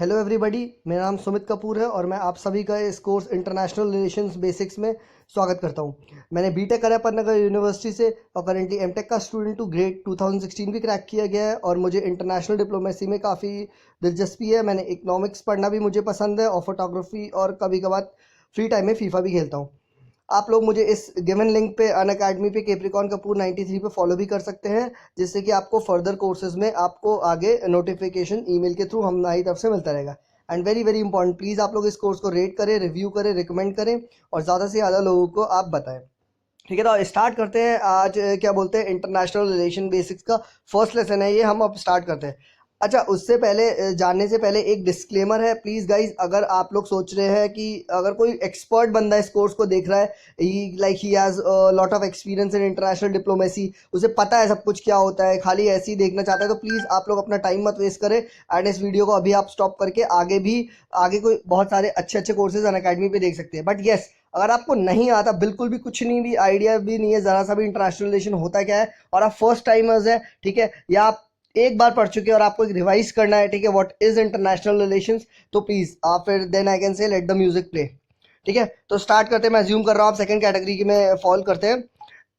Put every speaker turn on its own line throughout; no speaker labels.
Hello everybody, मेरा नाम सुमित कपूर है और मैं आप सभी का इस कोर्स इंटरनेशनल रिलेशंस बेसिक्स में स्वागत करता हूं। मैंने बीटेक करा पन्नागर यूनिवर्सिटी से और करेंटली एमटेक का स्टूडेंट टू ग्रेड 2016 भी क्रैक किया गया है और मुझे इंटरनेशनल डिप्लोमेसी में काफ़ी दिलचस्पी है। मैंने इकोनॉमिक्स पढ़ना भी मुझे पसंद है और फोटोग्राफी और कभी कभार फ्री टाइम में फीफा भी खेलता हूँ। आप लोग मुझे इस गिवन लिंक पे अनअकैडमी पे केप्रिकॉन कपूर 93 पे फॉलो भी कर सकते हैं, जिससे कि आपको फर्दर कोर्सेज में आपको आगे नोटिफिकेशन ईमेल के थ्रू हमारी तरफ से मिलता रहेगा। And very very important, please आप लोग इस कोर्स को रेट करें, रिव्यू करें, रिकमेंड करें और ज़्यादा से ज़्यादा लोगों को आप बताएं। ठीक है, तो स्टार्ट करते हैं आज। क्या बोलते हैं, इंटरनेशनल रिलेशन बेसिक्स का फर्स्ट लेसन है ये, हम अब स्टार्ट करते हैं। अच्छा, उससे पहले जानने से पहले एक डिस्क्लेमर है प्लीज़ गाइज। अगर आप लोग सोच रहे हैं कि अगर कोई एक्सपर्ट बंदा इस कोर्स को देख रहा है, he has lot of experience in international diplomacy, उसे पता है सब कुछ क्या होता है, खाली ऐसे ही देखना चाहता है, तो प्लीज़ आप लोग अपना टाइम मत वेस्ट करें एंड इस वीडियो को अभी आप स्टॉप करके आगे कोई बहुत सारे अच्छे अच्छे कोर्सेज अनअकैडमी पे देख सकते हैं। बट येस, अगर आपको नहीं आता, बिल्कुल भी कुछ नहीं भी आइडिया भी नहीं है ज़रा सा भी इंटरनेशनल रिलेशन होता क्या है, और आप फर्स्ट टाइमर्स हैं, ठीक है, या आप एक बार पढ़ चुके हैं और आपको एक रिवाइज करना है, ठीक है, व्हाट इज इंटरनेशनल रिलेशंस, तो प्लीज आप फिर then I can say let the music play. ठीक है, तो स्टार्ट करते हैं। मैं अज्यूम कर रहा हूँ आप सेकंड कैटेगरी में फॉल करते हैं।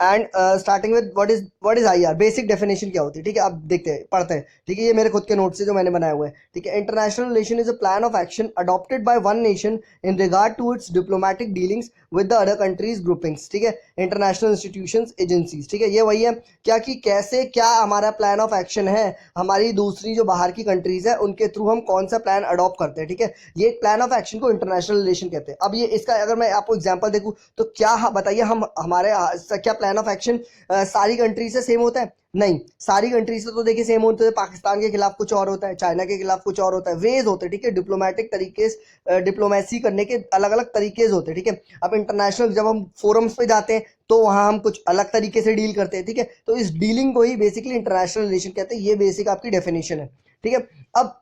And starting with what is IR, basic definition क्या होती है। ठीक है, अब देखते हैं, पढ़ते हैं। ठीक है, ये मेरे खुद के नोट से जो मैंने बनाए हुए हैं। ठीक है, international relation is a plan of action adopted by one nation in regard to its diplomatic dealings with the other countries groupings. ठीक है, इंटरनेशनल इंस्टीट्यूशंस, एजेंसीज। ठीक है, ये वही है क्या कि कैसे क्या हमारा प्लान ऑफ एक्शन है, हमारी दूसरी जो बाहर की कंट्रीज है उनके थ्रू हम कौन सा प्लान अडॉप्ट करते हैं। ठीक है, ये प्लान ऑफ एक्शन को इंटरनेशनल रिलेशन कहते हैं। अब ये इसका अगर मैं आपको एग्जांपल देखूं तो क्या बताइए, हम हमारे क्या प्लान ऑफ एक्शन सारी कंट्री से सेम होता है? नहीं, सारी कंट्री से तो देखिए सेम होते हैं। पाकिस्तान के खिलाफ कुछ और होता है, चाइना के खिलाफ कुछ और होता है, वेज होते हैं। ठीक है, डिप्लोमेटिक तरीके से डिप्लोमेसी करने के अलग अलग तरीके होते हैं। ठीक है, अब इंटरनेशनल जब हम फोरम्स पे जाते हैं तो वहां हम कुछ अलग तरीके से डील करते हैं। ठीक है, तो इस डीलिंग को ही बेसिकली इंटरनेशनल रिलेशन कहते हैं। ये बेसिक आपकी डेफिनेशन है। ठीक है, अब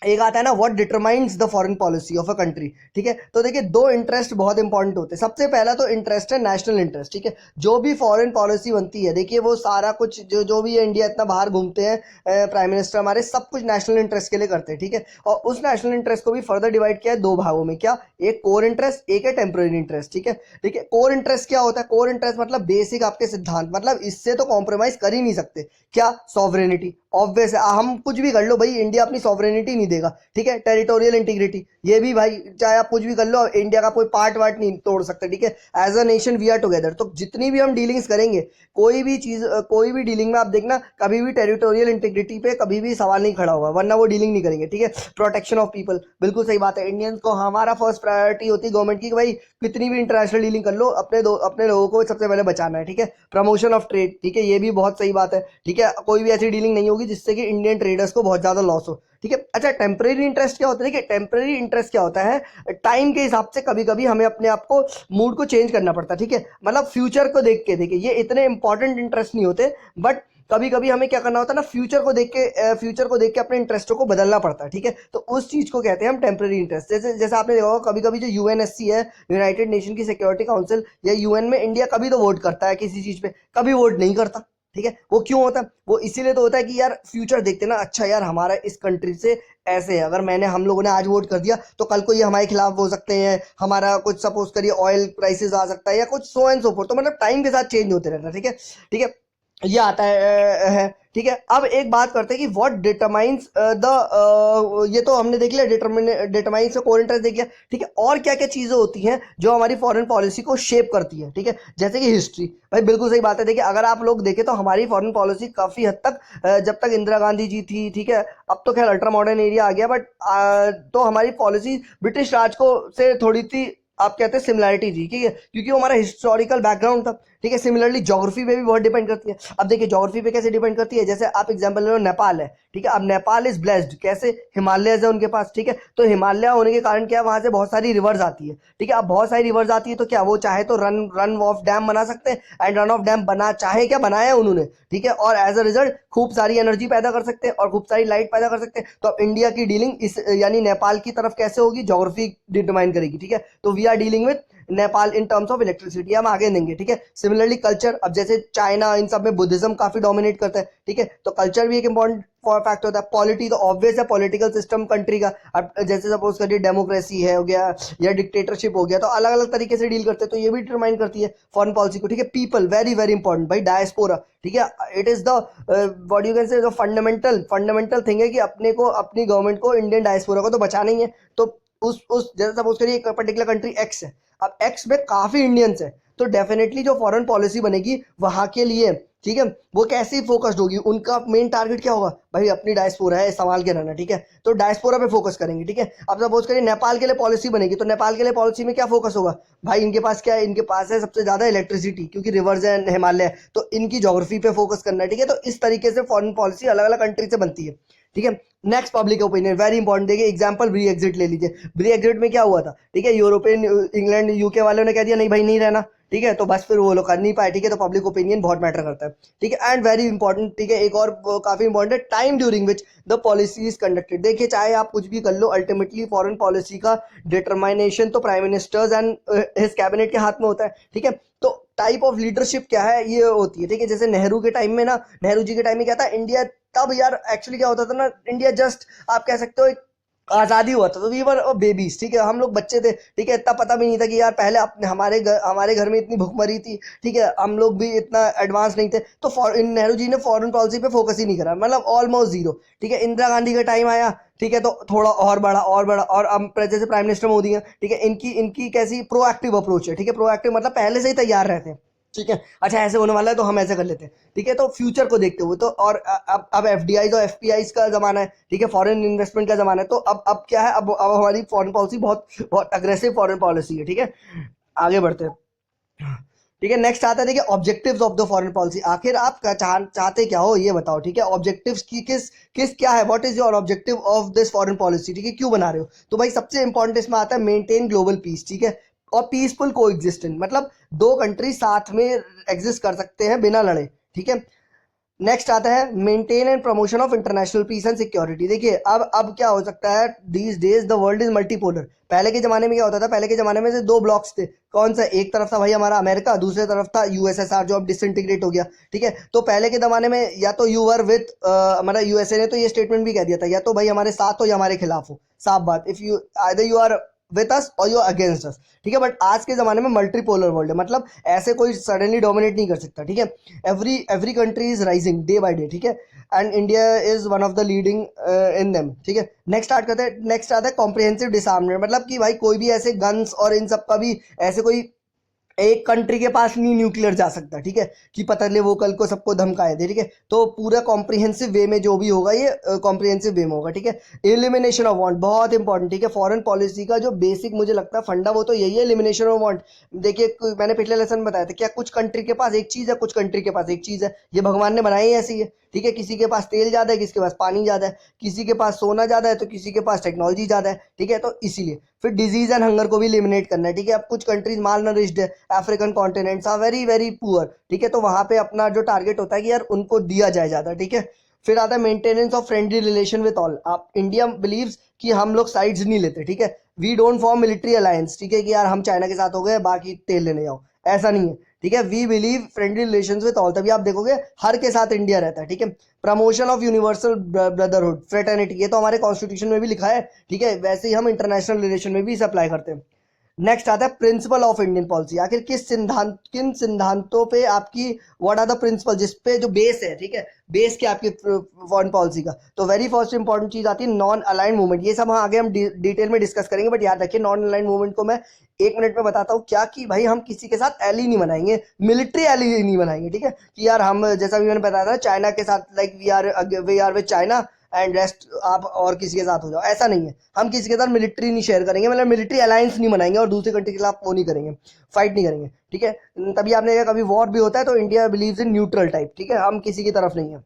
एक आता है ना, what determines the foreign policy of a country. ठीक है, तो देखिए दो इंटरेस्ट बहुत इंपॉर्टेंट होते हैं। सबसे पहला तो इंटरेस्ट है नेशनल इंटरेस्ट। ठीक है, जो भी फॉरेन पॉलिसी बनती है, देखिए वो सारा कुछ जो जो भी इंडिया इतना बाहर घूमते हैं, प्राइम मिनिस्टर हमारे, सब कुछ नेशनल इंटरेस्ट के लिए करते हैं। ठीक है, और उस नेशनल इंटरेस्ट को भी फर्दर डिवाइड किया है दो भागों में। क्या? एक कोर इंटरेस्ट, एक है टेम्पररी इंटरेस्ट। ठीक है, ठीक है, कोर इंटरेस्ट क्या होता है? कोर इंटरेस्ट मतलब बेसिक आपके सिद्धांत, मतलब इससे तो कॉम्प्रोमाइज कर ही नहीं सकते। क्या? सॉवरेनिटी। ऑब्वियस है, हम कुछ भी कर लो भाई, इंडिया अपनी सॉवरेनिटी नहीं देगा। ठीक है, टेरिटोरियल इंटीग्रिटी, ये भी भाई चाहे आप कुछ भी कर लो, इंडिया का कोई पार्ट वार्ट नहीं तोड़ सकते। ठीक है, as a nation we are together. तो जितनी भी हम डीलिंग्स करेंगे, कोई भी चीज कोई भी डीलिंग में आप देखना, कभी भी टेरिटोरियल इंटीग्रिटी पे कभी भी सवाल नहीं खड़ा होगा, वरना वो डीलिंग नहीं करेंगे। ठीक है, प्रोटेक्शन ऑफ पीपल, बिल्कुल सही बात है। इंडियंस को हमारा फर्स्ट प्रायोरिटी होती है गवर्नमेंट की कि भाई कितनी भी इंटरनेशनल डीलिंग कर लो, अपने लोगों को सबसे पहले बचाना है। ठीक है, प्रमोशन ऑफ ट्रेड, ठीक है, ये भी बहुत सही बात है। ठीक है, कोई भी ऐसी डीलिंग नहीं होगी जिससे कि इंडियन ट्रेडर्स को बहुत ज्यादा लॉस हो। ठीक है, अच्छा, टेम्परेरी इंटरेस्ट क्या होता है? देखिए, टेम्परेरी इंटरेस्ट क्या होता है, टाइम के हिसाब से कभी कभी हमें अपने आप को मूड को चेंज करना पड़ता है। ठीक है, मतलब फ्यूचर को देख के। देखिए, ये इतने इंपॉर्टेंट इंटरेस्ट नहीं होते, बट कभी कभी हमें क्या करना होता है ना, फ्यूचर को देख के अपने इंटरेस्टों को बदलना पड़ता है। ठीक है, तो उस चीज को कहते हैं हम टेम्परेरी इंटरेस्ट। जैसे जैसे आपने देखा होगा, कभी कभी जो यूएनएससी है, यूनाइटेड नेशन की सिक्योरिटी काउंसिल, या यूएन में इंडिया कभी तो वोट करता है किसी चीज पे, कभी वोट नहीं करता। ठीक है, वो क्यों होता है? वो इसीलिए तो होता है कि यार फ्यूचर देखते ना, अच्छा यार हमारा इस कंट्री से ऐसे है, अगर हम लोगों ने आज वोट कर दिया तो कल को ये हमारे खिलाफ हो सकते हैं, हमारा कुछ सपोज करिए ऑयल प्राइसेस आ सकता है या कुछ सो एंड सो फोर्थ। तो मतलब टाइम के साथ चेंज होते रहता है। ठीक है, ठीक है, ये आता है। ठीक है, अब एक बात करते हैं कि व्हाट डिटरमाइंस ये तो हमने देख लिया, डिटरमाइंस का कोर इंटरेस्ट देख लिया। ठीक है, और क्या क्या चीजें होती हैं जो हमारी फॉरेन पॉलिसी को शेप करती है? ठीक है, जैसे कि हिस्ट्री, भाई बिल्कुल सही बात है। देखिए, अगर आप लोग देखें तो हमारी फॉरेन पॉलिसी काफी हद तक जब तक इंदिरा गांधी जी थी, ठीक है, अब तो खैर अल्ट्रा मॉडर्न एरिया आ गया, बट तो हमारी पॉलिसी ब्रिटिश राज को से थोड़ी सी आप कहते हैं सिमिलैरिटी थी। ठीक है, क्योंकि वो हमारा हिस्टोरिकल बैकग्राउंड था। ठीक है, सिमिलरली ज्योग्राफी पे भी बहुत डिपेंड करती है। अब देखिए ज्योग्राफी पे कैसे डिपेंड करती है, जैसे आप एग्जांपल ले लो, नेपाल है। ठीक है, अब नेपाल इज ब्लेस्ड कैसे, हिमालयज है उनके पास। ठीक है, तो हिमालय होने के कारण क्या, वहां से बहुत सारी रिवर्स आती है। ठीक है, अब बहुत सारी रिवर्स आती है तो क्या वो चाहे तो रन रन ऑफ डैम बना सकते हैं, एंड रन ऑफ डैम बना चाहे क्या बनाया है उन्होंने। ठीक है, और एज अ रिजल्ट खूब सारी एनर्जी पैदा कर सकते हैं और खूब सारी लाइट पैदा कर सकते हैं। तो अब इंडिया की डीलिंग इस यानी नेपाल की तरफ कैसे होगी, ज्योग्राफी डिटरमाइन करेगी। ठीक है, तो we are dealing with Nepal in terms of electricity हम आगे देंगे, ठीक है। सिमिलरली कल्चर, अब जैसे चाइना इन सब में बुद्धिज्म काफी डोमिनेट करता है, ठीक है, तो कल्चर भी एक इंपॉर्टेंट फैक्ट होता है। पॉलिटी तो ऑब्वियस है, पॉलिटिकल सिस्टम कंट्री का, अब जैसे सपोज करिए डेमोक्रेसी है हो गया या डिक्टेटरशिप हो गया, तो अलग अलग तरीके से डील करते हैं, तो ये भी डिटरमाइन करती है फॉरेन पॉलिसी को, ठीक है। पीपल वेरी वेरी इंपॉर्टेंट भाई, डायस्पोरा, ठीक है, it is the what you can से फंडामेंटल थिंग है कि अपने को, अपनी गवर्नमेंट को इंडियन डायस्पोरा को तो बचाना ही है। तो उस जैसे सपोज करिए एक पर्टिकुलर कंट्री एक्स है, अब एक्स में काफी इंडियंस है, तो डेफिनेटली जो फॉरेन पॉलिसी बनेगी वहां के लिए, ठीक है, वो कैसी फोकस्ड होगी, उनका मेन टारगेट क्या होगा, भाई अपनी डायस्पोरा है संभाल के रहना, ठीक है, तो डायस्पोरा पे फोकस करेंगे, ठीक है। अब सपोज करिए नेपाल के लिए पॉलिसी बनेगी, तो नेपाल के लिए पॉलिसी में क्या फोकस होगा, भाई इनके पास क्या है, इनके पास है सबसे ज्यादा इलेक्ट्रिसिटी, क्योंकि रिवर्स है, हिमालय, तो इनकी ज्योग्राफी पे फोकस करना है, ठीक है। तो इस तरीके से फॉरेन पॉलिसी अलग अलग कंट्री से बनती है, ठीक है। Next public opinion very important, देखिए एग्जांपल ब्री एग्जिट ले लीजिए। ब्री एग्जिट में क्या हुआ था, ठीक है, यूरोपियन इंग्लैंड यूके वालों ने कह दिया नहीं भाई नहीं रहना, ठीक है, तो बस फिर वो लोग कर नहीं पाए, ठीक है, तो पब्लिक ओपिनियन बहुत मैटर करता है, ठीक है। एंड वेरी इंपॉर्टेंट, ठीक है, एक और काफी इंपॉर्टेंट है, time during which the policy is conducted. देखिए चाहे आप कुछ भी कर लो, अल्टीमेटली फॉरेन पॉलिसी का डिटरमाइनेशन तो prime ministers and his cabinet के हाथ में होता है, ठीक है। तो टाइप ऑफ लीडरशिप क्या है ये होती है, ठीक है, जैसे नेहरू के टाइम में ना, नेहरू जी के टाइम में क्या था, इंडिया तब यार एक्चुअली क्या होता था ना, इंडिया जस्ट आप कह सकते हो एक आजादी हुआ था, तो वी वर बेबीज, ठीक है, हम लोग बच्चे थे, ठीक है, इतना पता भी नहीं था कि यार पहले अपने हमारे घर में इतनी भुखमरी थी, ठीक है, हम लोग भी इतना एडवांस नहीं थे, तो नेहरू जी ने फॉरेन पॉलिसी पे फोकस ही नहीं करा, मतलब ऑलमोस्ट जीरो, ठीक है। इंदिरा गांधी का टाइम आया, ठीक है, तो थोड़ा और बड़ा और बड़ा, और अब जैसे प्राइम मिनिस्टर मोदी है, ठीक है, इनकी इनकी कैसी प्रोएक्टिव अप्रोच है, ठीक है, प्रोएक्टिव मतलब पहले से ही तैयार रहते हैं, ठीक है, अच्छा ऐसे होने वाला है तो हम ऐसे कर लेते हैं, ठीक है, तो फ्यूचर को देखते हुए तो, और अब एफडीआई और एफपीआई का जमाना है, ठीक है, फॉरेन इन्वेस्टमेंट का जमाना है, तो अब क्या है, अब हमारी फॉरेन पॉलिसी बहुत बहुत अग्रेसिव फॉरेन पॉलिसी है, ठीक है। आगे बढ़ते हैं, ठीक है। नेक्स्ट आता है, देखिए objectives of the foreign policy, आखिर आप चाहते क्या हो ये बताओ, ठीक है, ऑब्जेक्टिव्स की किस किस क्या है, what is your objective of this foreign policy, ठीक है, क्यों बना रहे हो, तो भाई सबसे इंपॉर्टेंट इसमें आता है मेंटेन ग्लोबल पीस, ठीक है, और पीसफुल को एग्जिस्टेंस, मतलब दो कंट्री साथ में एग्जिस्ट कर सकते हैं बिना लड़े, ठीक है। नेक्स्ट आता है maintain and promotion of international peace and security. देखिए अब क्या हो सकता है, these days the world is multipolar. पहले के जमाने में क्या होता था, पहले के जमाने में से दो ब्लॉक्स थे, कौन सा, एक तरफ था भाई हमारा अमेरिका, दूसरे तरफ था यूएसएसआर जो अब डिसइंटीग्रेट हो गया, ठीक है। तो पहले के जमाने में या तो यू वर विथ हमारा यूएसए ने तो ये स्टेटमेंट भी कह दिया था, या तो भाई हमारे साथ हो या हमारे खिलाफ हो, साफ बात, if you either you are with us और यू अगेंस्ट अस, ठीक है। बट आज के जमाने में मल्टीपोलर वर्ल्ड है, मतलब ऐसे कोई सडनली डोमिनेट नहीं कर सकता, ठीक है। Every country is rising day by day, ठीक है, and India is one of the leading in them, ठीक है। नेक्स्ट स्टार्ट करते हैं, नेक्स्ट आता है कॉम्प्रिहेंसिव डिसआर्ममेंट, मतलब कि भाई कोई भी ऐसे गन्स और इन सब का भी ऐसे कोई एक कंट्री के पास नहीं न्यूक्लियर जा सकता, ठीक है, कि पता चले वो कल को सबको धमकाए दे, ठीक है। तो पूरा कॉम्प्रिहेंसिव वे में जो भी होगा ये कॉम्प्रिहेंसिव वे में होगा, ठीक है। एलिमिनेशन ऑफ वांट बहुत इंपॉर्टेंट, ठीक है, फॉरेन पॉलिसी का जो बेसिक मुझे लगता है फंडा वो तो यही है, एलिमिनेशन ऑफ वांट। देखिए मैंने पिछले लेसन बताया था, क्या कुछ कंट्री के पास एक चीज है, कुछ कंट्री के पास एक चीज है, ये भगवान ने बनाई ऐसी है, ठीक है। किसी के पास तेल ज्यादा है, किसी के पास पानी ज्यादा है, किसी के पास सोना ज्यादा है, तो किसी के पास टेक्नोलॉजी ज्यादा है, ठीक है। तो इसीलिए फिर डिजीज एंड हंगर को भी एलिमिनेट करना है, ठीक है। अब कुछ कंट्रीज माल नरिश्ड है, African continents are very very poor, ठीक है, तो वहां पे अपना जो टारगेट होता है कि यार उनको दिया जाए ज्यादा, ठीक है। फिर आता है maintenance of friendly relation with all. आप इंडिया बिलीव्स कि हम लोग साइड्स नहीं लेते, ठीक है, we don't form military alliance, ठीक है, कि यार हम चाइना के साथ हो गए बाकी तेल लेने जाओ, ऐसा नहीं है, ठीक है। We believe friendly relations with all, तभी आप देखोगे हर के साथ इंडिया रहता है, ठीक है। Promotion of universal brotherhood fraternity, ये तो हमारे कॉन्स्टिट्यूशन में भी लिखा है, ठीक है, वैसे ही हम इंटरनेशनल रिलेशन में भी इसे अप्लाई करते हैं। नेक्स्ट आता है प्रिंसिपल ऑफ इंडियन पॉलिसी, आखिर किन सिद्धांतों पे आपकी, व्हाट आर द प्रिंसिपल, जिस पे जो बेस है, ठीक है, बेस क्या आपकी फॉरेन पॉलिसी का, तो वेरी फर्स्ट इंपॉर्टेंट चीज आती है नॉन अलाइंड मूवमेंट। ये सब आगे हम डिटेल में डिस्कस करेंगे, बट याद रखिए नॉन अलाइंड मूवमेंट को मैं एक मिनट में बताता हूँ क्या, कि भाई हम किसी के साथ एली नहीं बनाएंगे, मिलिट्री एली नहीं बनाएंगे, ठीक है, कि यार हम जैसा भी मैंने बताया था चाइना के साथ like we are with China and rest आप और किसी के साथ हो जाओ, ऐसा नहीं है। हम किसी के साथ मिलिट्री नहीं शेयर करेंगे, मतलब मिलिट्री अलायंस नहीं बनाएंगे और दूसरी कंट्री के खिलाफ वो नहीं करेंगे, फाइट नहीं करेंगे, ठीक है। तभी आपने देखा कभी वॉर भी होता है तो India believes in neutral type, ठीक है, हम किसी की तरफ नहीं है,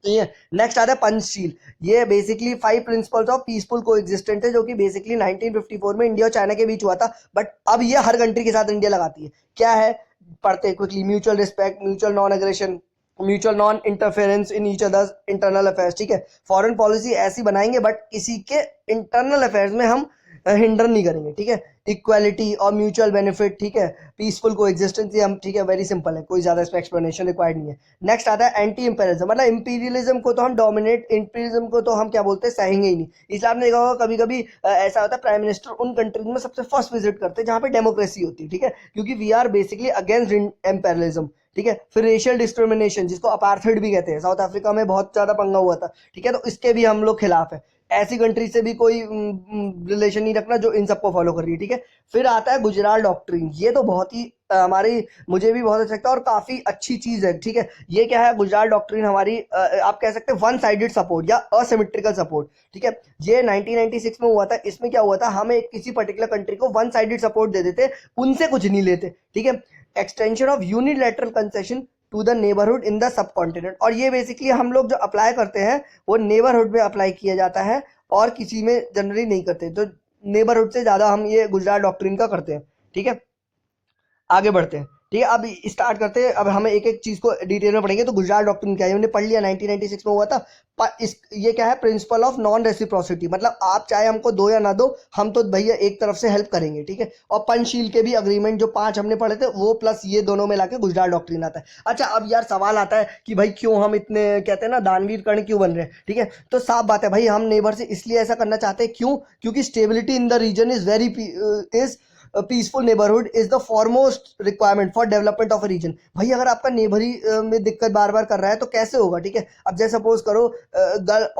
ठीक है। नेक्स्ट आता है पंचशील, ये बेसिकली 5 प्रिंसिपल्स ऑफ पीसफुल को एग्जिस्टेंट है, जो कि बेसिकली 1954 में इंडिया और चाइना के बीच हुआ था, बट अब ये हर कंट्री के साथ इंडिया लगाती है। क्या है, पढ़ते quickly, mutual respect, mutual non aggression, mutual non interference in each others internal affairs, ठीक है। फॉरेन पॉलिसी ऐसी बनाएंगे बट किसी के इंटरनल अफेयर्स में हम हिंडर नहीं करेंगे, ठीक है। इक्वालिटी और म्यूचुअल बेनिफिट, ठीक है। पीसफुल को एग्जिस्टेंस, ये हम, ठीक है, वेरी सिंपल है, कोई ज्यादा इसमें एक्सप्लेनेशन रिक्वायर्ड नहीं है। नेक्स्ट आता है एंटी इंपेरियलिज्म, मतलब इंपीरियलिज्म को तो हम डोमिनेट, इंपीरियलिज्म को तो हम क्या बोलते हैं, सहेंगे ही नहीं। इसलिए आपने देखा होगा कभी कभी ऐसा होता है, प्राइम मिनिस्टर उन कंट्रीज में सबसे फर्स्ट विजिट करते हैं जहां पे डेमोक्रेसी होती है, ठीक है, क्योंकि we are basically against imperialism, ठीक है। फिर रेशियल डिस्क्रिमिनेशन, जिसको अपार्थाइड भी कहते हैं, साउथ अफ्रीका में बहुत ज्यादा पंगा हुआ था, ठीक है, तो इसके भी हम लोग खिलाफ है। ऐसी कंट्री से भी कोई रिलेशन नहीं रखना जो इन सबको फॉलो कर रही है, ठीक है। फिर आता है गुजराल डॉक्ट्रिन, ये तो बहुत ही हमारी, मुझे भी बहुत अच्छा लगता है और काफी अच्छी चीज है, ठीक है। ये क्या है, गुजराल डॉक्ट्रिन हमारी आप कह सकते हैं वन साइडेड सपोर्ट या असिमेट्रिकल सपोर्ट, ठीक है। ये 1996 में हुआ था। इसमें क्या हुआ था, हम एक किसी पर्टिकुलर कंट्री को वन साइडेड सपोर्ट दे देते, उनसे कुछ नहीं लेते, ठीक है। Extension of unilateral concession to the neighbourhood in the subcontinent, और ये बेसिकली हम लोग जो अप्लाई करते हैं वो नेबरहुड में अप्लाई किया जाता है और किसी में जनरली नहीं करते, तो नेबरहुड से ज्यादा हम ये गुजरात डॉक्ट्रिन का करते हैं, ठीक है। आगे बढ़ते हैं, ठीक है। अब स्टार्ट करते हैं, अब हमें एक एक चीज को डिटेल में पढ़ेंगे। तो गुजरात डॉक्ट्रिन क्या है, हमने पढ़ लिया, 1996 में हुआ था। ये क्या है, प्रिंसिपल ऑफ नॉन रेसिप्रोसिटी, मतलब आप चाहे हमको दो या ना दो, हम तो भैया एक तरफ से हेल्प करेंगे, ठीक है। और पंचशील के भी अग्रीमेंट जो 5 हमने पढ़े थे वो प्लस ये दोनों में लाके गुजरात डॉक्ट्रिन आता है। अच्छा, अब यार सवाल आता है कि भाई क्यों हम इतने कहते हैं ना दानवीर कर्ण क्यों बन रहे हैं, ठीक है। तो साफ बात है भाई, हम नेबर से इसलिए ऐसा करना चाहते हैं, क्यों, क्योंकि stability in the region is very is peaceful neighbourhood is the foremost requirement for development of a region. भाई अगर आपका नेबर ही में दिक्कत बार बार कर रहा है तो कैसे होगा, ठीक है। अब जैसे सपोज करो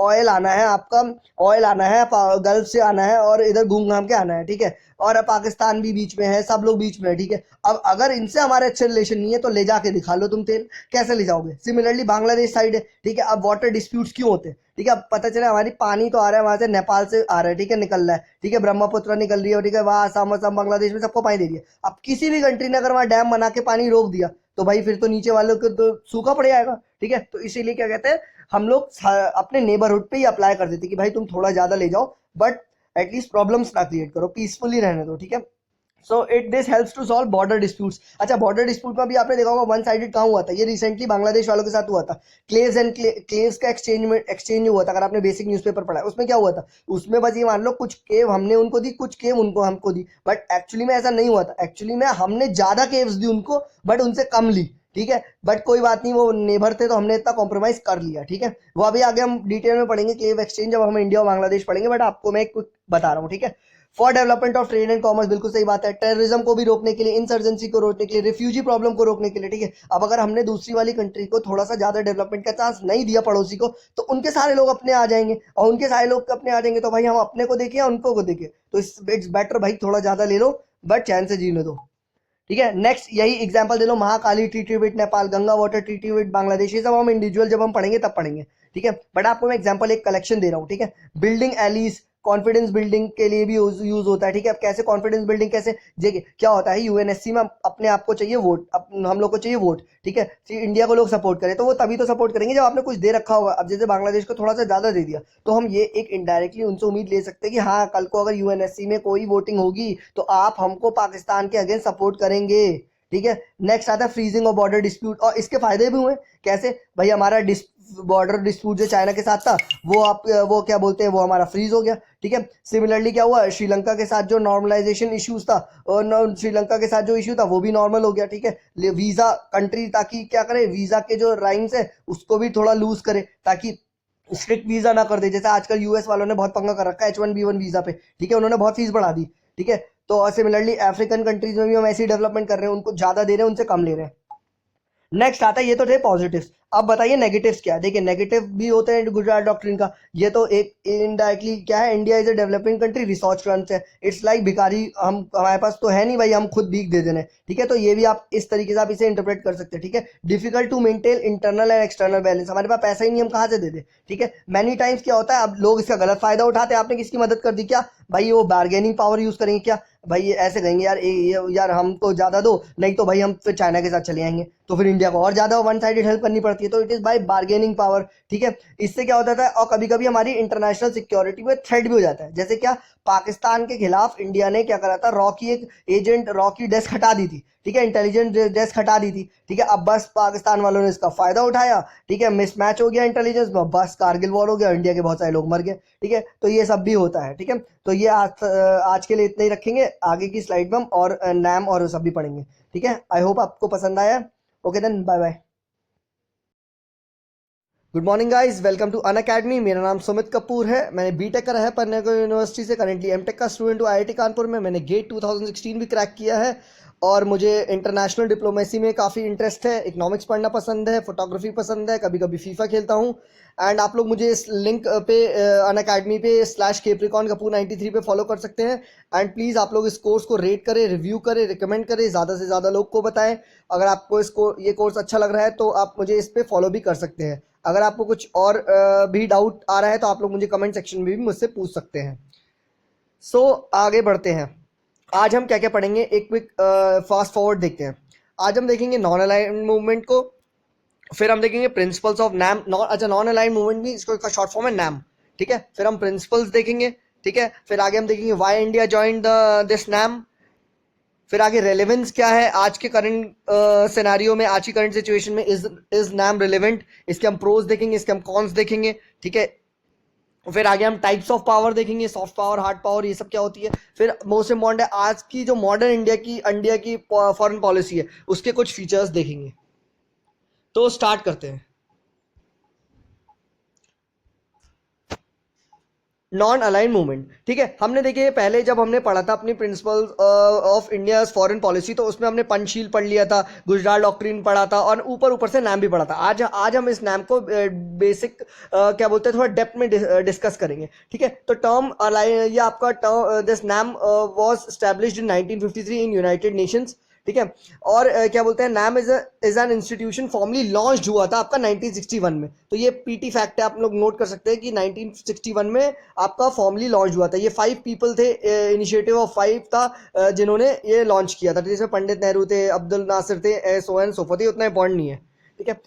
ऑयल आना है आपका, ऑयल आना है, गल्फ से आना है और इधर घूम घाम के आना है, ठीक है, और पाकिस्तान भी बीच में है, सब लोग बीच में है, ठीक है। अब अगर इनसे हमारे अच्छे रिलेशन नहीं है तो ले जाके दिखा लो तुम तेल, कैसे ले जाओगे। सिमिलरली बांग्लादेश साइड है, ठीक है। अब वाटर डिस्प्यूट्स क्यों होते हैं, ठीक है। अब पता चला हमारी पानी तो आ रहा है वहां से, नेपाल से आ रहा है, ठीक है, निकल रहा है, ठीक है, ब्रह्मपुत्र निकल रही है, ठीक है, वहां असम असम बांग्लादेश में सबको पानी दे रही है। अब किसी भी कंट्री ने अगर वहां डैम बना के पानी रोक दिया तो भाई फिर तो नीचे वालों को तो सूखा पड़ जाएगा, ठीक है। तो इसीलिए क्या कहते हैं, हम लोग अपने नेबरहुड पे ही अप्लाई कर देते कि भाई तुम थोड़ा ज्यादा ले जाओ, बट एटलीस्ट प्रॉब्लम्स ना क्रिएट करो, पीसफुली रहने दो, ठीक है। So it this helps to solve border disputes. अच्छा, बॉर्डर डिस्प्यूट में भी आपने देखा होगा वन साइडेड कहाँ हुआ था, ये रिसेंटली बांग्लादेश वालों के साथ हुआ था। क्लेव्स एंड क्लेव्स का एक्सचेंज हुआ था, अगर आपने बेसिक न्यूज़पेपर पढ़ा है उसमें क्या हुआ था, उसमें बस ये मान लो कुछ केव हमने उनको दी, कुछ केव उनको हमको दी, बट एक्चुअली में ऐसा नहीं हुआ था। एक्चुअली में हमने ज्यादा केव्स दी उनको बट उनसे कम ली, ठीक है। बट कोई बात नहीं, वो नेबर थे तो हमने इतना कॉम्प्रोमाइज कर लिया, ठीक है। वो अभी आगे हम डिटेल में पढ़ेंगे क्लेव एक्सचेंज, जब हम इंडिया और बांग्लादेश पढ़ेंगे, बट आपको मैं कुछ बता रहा हूँ, ठीक है। For development of trade and commerce, बिल्कुल सही बात है। टेररिज्म को भी रोकने के लिए, इंसर्जेंसी को रोकने के लिए, रिफ्यूजी प्रॉब्लम को रोकने के लिए, ठीक है। अब अगर हमने दूसरी वाली कंट्री को थोड़ा सा ज्यादा डेवलपमेंट का चांस नहीं दिया पड़ोसी को, तो उनके सारे लोग अपने आ जाएंगे, और उनके सारे लोग अपने आ जाएंगे तो भाई हम अपने को देखें या उनको को देखें, तो इट्स बेटर भाई थोड़ा ज्यादा ले लो बट चैन से जीने दो, ठीक है। नेक्स्ट यही example they low, Mahakali treaty with Nepal, Ganga water treaty with Bangladesh, ये सब हम इंडिविजुअल जब हम पढ़ेंगे तब पढ़ेंगे, ठीक है। बट आपको मैं एग्जांपल एक कलेक्शन दे रहा हूँ, ठीक है। बिल्डिंग एलीज कॉन्फिडेंस बिल्डिंग के लिए भी यूज होता है, ठीक है। अब कैसे कॉन्फिडेंस बिल्डिंग, कैसे देखिए क्या होता है, यूएनएससी में अपने आप को चाहिए वोट, हम लोग को चाहिए वोट, ठीक है। इंडिया को लोग सपोर्ट करें तो वो तभी तो सपोर्ट करेंगे जब आपने कुछ दे रखा होगा। अब जैसे बांग्लादेश को थोड़ा सा ज्यादा दे दिया तो हम ये एक इनडायरेक्टली उनसे उम्मीद ले सकते हैं कि हाँ कल को अगर यूएनएससी में कोई वोटिंग होगी तो आप हमको पाकिस्तान के अगेंस्ट सपोर्ट करेंगे, ठीक है। नेक्स्ट आता है फ्रीजिंग ऑफ बॉर्डर डिस्प्यूट, और इसके फायदे भी हुए, कैसे भाई, हमारा बॉर्डर डिस्प्यूट जो चाइना के साथ था वो क्या बोलते हैं, वो हमारा फ्रीज हो गया, ठीक है। सिमिलरली क्या हुआ, श्रीलंका के साथ जो नॉर्मलाइजेशन इश्यूज था, और श्रीलंका के साथ जो इश्यू था वो भी नॉर्मल हो गया, ठीक है। वीजा कंट्री ताकि क्या करे, वीजा के जो राइम्स है उसको भी थोड़ा लूज करे ताकि स्ट्रिक्ट वीजा ना कर दे, जैसे आजकल यूएस वालों ने बहुत पंगा कर रखा है H1B1 वीजा पे, ठीक है, उन्होंने बहुत फीस बढ़ा दी, ठीक है। तो सिमिलरली अफ्रीकन कंट्रीज में भी हम ऐसी डेवलपमेंट कर रहे हैं, उनको ज्यादा दे रहे हैं उनसे कम ले रहे हैं। नेक्स्ट आता है, ये तो थे पॉजिटिव्स, अब बताइए नेगेटिव्स क्या है। देखिए नेगेटिव भी होते हैं गुजरात डॉक्ट्रिन का, ये तो एक इनडायरेक्टली क्या है, India is a developing country, resource crunch है, इट्स लाइक भिखारी, हम हमारे पास तो है नहीं भाई, हम खुद भीख दे देने, ठीक है। तो ये भी आप इस तरीके से आप इसे इंटरप्रेट कर सकते हैं, ठीक है। Difficult to maintain internal and external balance, हमारे पास पैसा ही नहीं, हम कहाँ से दे दे, ठीक है। मैनी टाइम्स क्या होता है, अब लोग इसका गलत फायदा उठाते हैं, आपने किसकी मदद कर दी क्या भाई, वो बार्गेनिंग पावर यूज करेंगे क्या भाई, ऐसे कहेंगे यार यार हमको ज्यादा दो, नहीं तो भाई हम फिर चाइना के साथ चले आएंगे, तो फिर इंडिया को और ज़्यादा वन साइडेड हेल्प करनी पड़ती है। तो it is by bargaining power, ठीक है। इससे क्या होता था, और कभी कभी हमारी इंटरनेशनल सिक्योरिटी में थ्रेट भी हो जाता है। जैसे क्या, पाकिस्तान के खिलाफ इंडिया ने क्या करा था, रॉ की एक एजेंट, रॉ की डेस्क हटा दी थी, ठीक है, इंटेलिजेंस डेस्क हटा दी थी, ठीक है। अब बस पाकिस्तान वालों ने इसका फायदा उठाया, ठीक है, मिसमैच हो गया इंटेलिजेंस में, बस कारगिल वॉर हो गया, इंडिया के बहुत सारे लोग मर गए, ठीक है। तो ये सब भी होता है, ठीक है। तो ये आज के लिए इतना ही रखेंगे, आगे की स्लाइड में हम और नाम और सब भी पढ़ेंगे, ठीक है। आई होप आपको पसंद आया। Okay then, bye bye. Good morning guys, welcome to Unacademy. मेरा नाम सुमित कपूर है। मैंने बीटेक करा है पन्ना यूनिवर्सिटी से, करेंटली एमटेक का स्टूडेंट हूँ आईआईटी कानपुर में। मैंने गेट 2016 भी क्रैक किया है और मुझे इंटरनेशनल डिप्लोमेसी में काफ़ी इंटरेस्ट है। इकोनॉमिक्स पढ़ना पसंद है, फोटोग्राफी पसंद है, कभी कभी फीफा खेलता हूँ। एंड आप लोग मुझे इस लिंक पे अन अकेडमी पे /capricorn कपूर 93 पे फॉलो कर सकते हैं। एंड प्लीज़ आप लोग इस कोर्स को रेट करें, रिव्यू करें, रिकमेंड करें, ज़्यादा से ज़्यादा लोग को बताएं। अगर आपको ये कोर्स अच्छा लग रहा है तो आप मुझे इस पर फॉलो भी कर सकते हैं। अगर आपको कुछ और भी डाउट आ रहा है तो आप लोग मुझे कमेंट सेक्शन में भी मुझसे पूछ सकते हैं। सो आगे बढ़ते हैं। आज हम क्या क्या पढ़ेंगे, एक क्विक फास्ट फॉरवर्ड देखते हैं। आज हम देखेंगे नॉन अलाइंड मूवमेंट को, फिर हम देखेंगे principles of NAM. Non aligned movement भी इसको शॉर्ट फॉर्म है नैम, ठीक है। फिर हम प्रिंसिपल्स देखेंगे, ठीक है। फिर आगे हम देखेंगे why India joined this NAM. फिर आगे रेलेवेंस क्या है आज के करंट सिनेरियो में, आज की करंट सिचुएशन में, इज नैम रिलेवेंट। इसके हम प्रोज देखेंगे, इसके हम कॉन्स देखेंगे, ठीक है। फिर आगे हम टाइप्स ऑफ पावर देखेंगे, सॉफ्ट पावर, हार्ड पावर, ये सब क्या होती है। फिर मोस्ट इम्पॉर्टेंट है आज की जो मॉडर्न इंडिया की फॉरेन पॉलिसी है, उसके कुछ फीचर्स देखेंगे। तो स्टार्ट करते हैं। नॉन अलाइन मूवमेंट, ठीक है। हमने देखिए पहले जब हमने पढ़ा था अपनी principles of India foreign policy, तो उसमें हमने पंचशील पढ़ लिया था, गुजरात डॉक्ट्रिन पढ़ा था और ऊपर ऊपर से नाम भी पढ़ा था। आज हम इस नाम को बेसिक क्या बोलते हैं, थोड़ा डेप्थ में डिस्कस करेंगे, ठीक है। तो टर्म अलाइन, ये आपका term, this NAM was established in 1953 in United Nations, ठीक है। और क्या बोलते हैं, NAM is an institution formally launch हुआ था आपका 1961 में। तो ये पीटी फैक्ट है, आप लोग नोट कर सकते हैं कि 1961 में आपका फॉर्मली लॉन्च हुआ था। ये 5 पीपल थे, इनिशिएटिव ऑफ 5 था जिन्होंने ये लॉन्च किया था, जिसमें पंडित नेहरू थे, अब्दुल नासिर थे, सो एंड सो फोर्थ। उतना इंपॉर्टेंट नहीं है, ठीक है।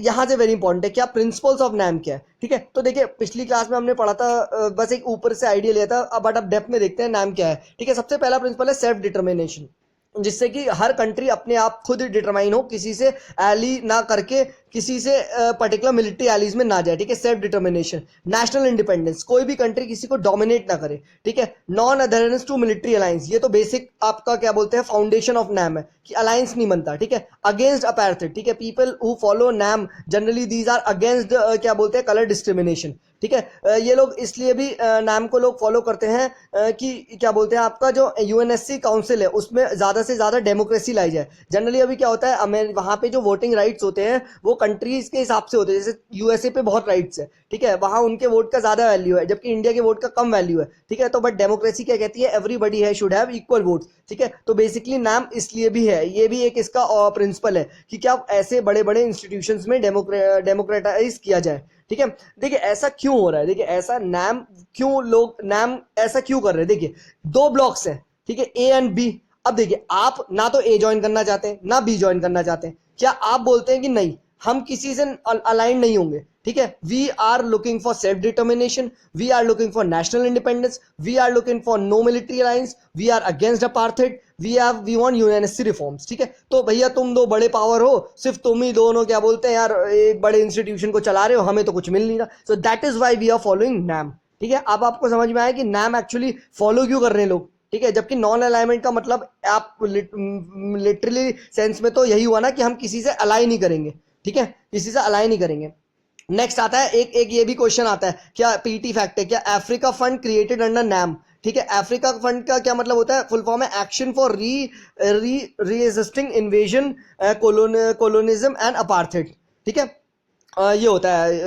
यहाँ से वेरी इंपॉर्टेंट है क्या, प्रिंसिपल्स ऑफ नैम क्या है, ठीक है। तो देखिए पिछली क्लास में हमने पढ़ा था, बस एक ऊपर से आइडिया लिया था, बट अब डेप्थ में देखते हैं नैम क्या है, ठीक है। सबसे पहला प्रिंसिपल है सेल्फ डिटर्मिनेशन, जिससे कि हर कंट्री अपने आप खुद डिटरमाइन हो, किसी से एली ना करके, किसी से पर्टिकुलर मिलिट्री एलीज में ना जाए, ठीक है। सेल्फ डिटर्मिनेशन, नेशनल इंडिपेंडेंस, कोई भी कंट्री किसी को डोमिनेट ना करे, ठीक है। Non adherence to military alliance, ये तो बेसिक आपका क्या बोलते हैं फाउंडेशन ऑफ नैम है कि अलायंस नहीं बनता, ठीक है। अगेंस्ट अपार्थाइड, ठीक है, people who follow NAM generally these are against क्या बोलते हैं कलर डिस्क्रिमिनेशन, ठीक है। ये लोग इसलिए भी नाम को लोग फॉलो करते हैं कि क्या बोलते हैं, आपका जो यूएनएससी काउंसिल है उसमें ज़्यादा से ज़्यादा डेमोक्रेसी लाई जाए। जनरली अभी क्या होता है, वहाँ पे जो वोटिंग राइट्स होते हैं वो कंट्रीज के हिसाब से होते हैं। जैसे यूएसए पे बहुत राइट्स है, ठीक है, वहाँ उनके वोट का ज़्यादा वैल्यू है, जबकि इंडिया के वोट का कम वैल्यू है, ठीक है। तो बट डेमोक्रेसी क्या कहती है, एवरीबडी है शुड हैव इक्वल वोट्स, ठीक है। तो बेसिकली नाम इसलिए भी है, ये भी एक इसका प्रिंसिपल है कि क्या ऐसे बड़े बड़े इंस्टीट्यूशंस में डेमोक्रेटाइज किया जाए, ठीक है। देखिए ऐसा क्यों हो रहा है, देखिए ऐसा नाम क्यों, लोग नाम ऐसा क्यों कर रहे हैं। देखिए 2 ब्लॉक्स हैं, ठीक है, ए एंड बी। अब देखिए आप ना तो ए ज्वाइन करना चाहते हैं ना बी ज्वाइन करना चाहते हैं, क्या आप बोलते हैं कि नहीं हम किसी से अलाइन नहीं होंगे, ठीक है। We are looking for self determination, we are looking for national independence, we are looking for no military alliance, we are against apartheid, we want UNSC reforms, ठीक है। तो भैया तुम 2 बड़े पावर हो, सिर्फ तुम ही दोनों क्या बोलते हैं यार एक बड़े इंस्टीट्यूशन को चला रहे हो, हमें तो कुछ मिल नहीं रहा। So that is why we are following NAM, ठीक है। अब आपको समझ में आया कि नैम एक्चुअली फॉलो क्यों कर रहे हैं लोग, ठीक है। जबकि नॉन अलाइनमेंट का मतलब आप लिटरली सेंस में तो यही हुआ ना कि हम किसी से अलाइन नहीं करेंगे, ठीक है, किसी से अलाइन नहीं करेंगे। नेक्स्ट आता है एक ये भी क्वेश्चन आता है, क्या पीटी फैक्ट है, क्या Africa fund created under NAM, ठीक है। अफ्रीका फंड का क्या मतलब होता है, फुल फॉर्म है action for resisting invasion, colonialism and apartheid, ठीक है। ये होता है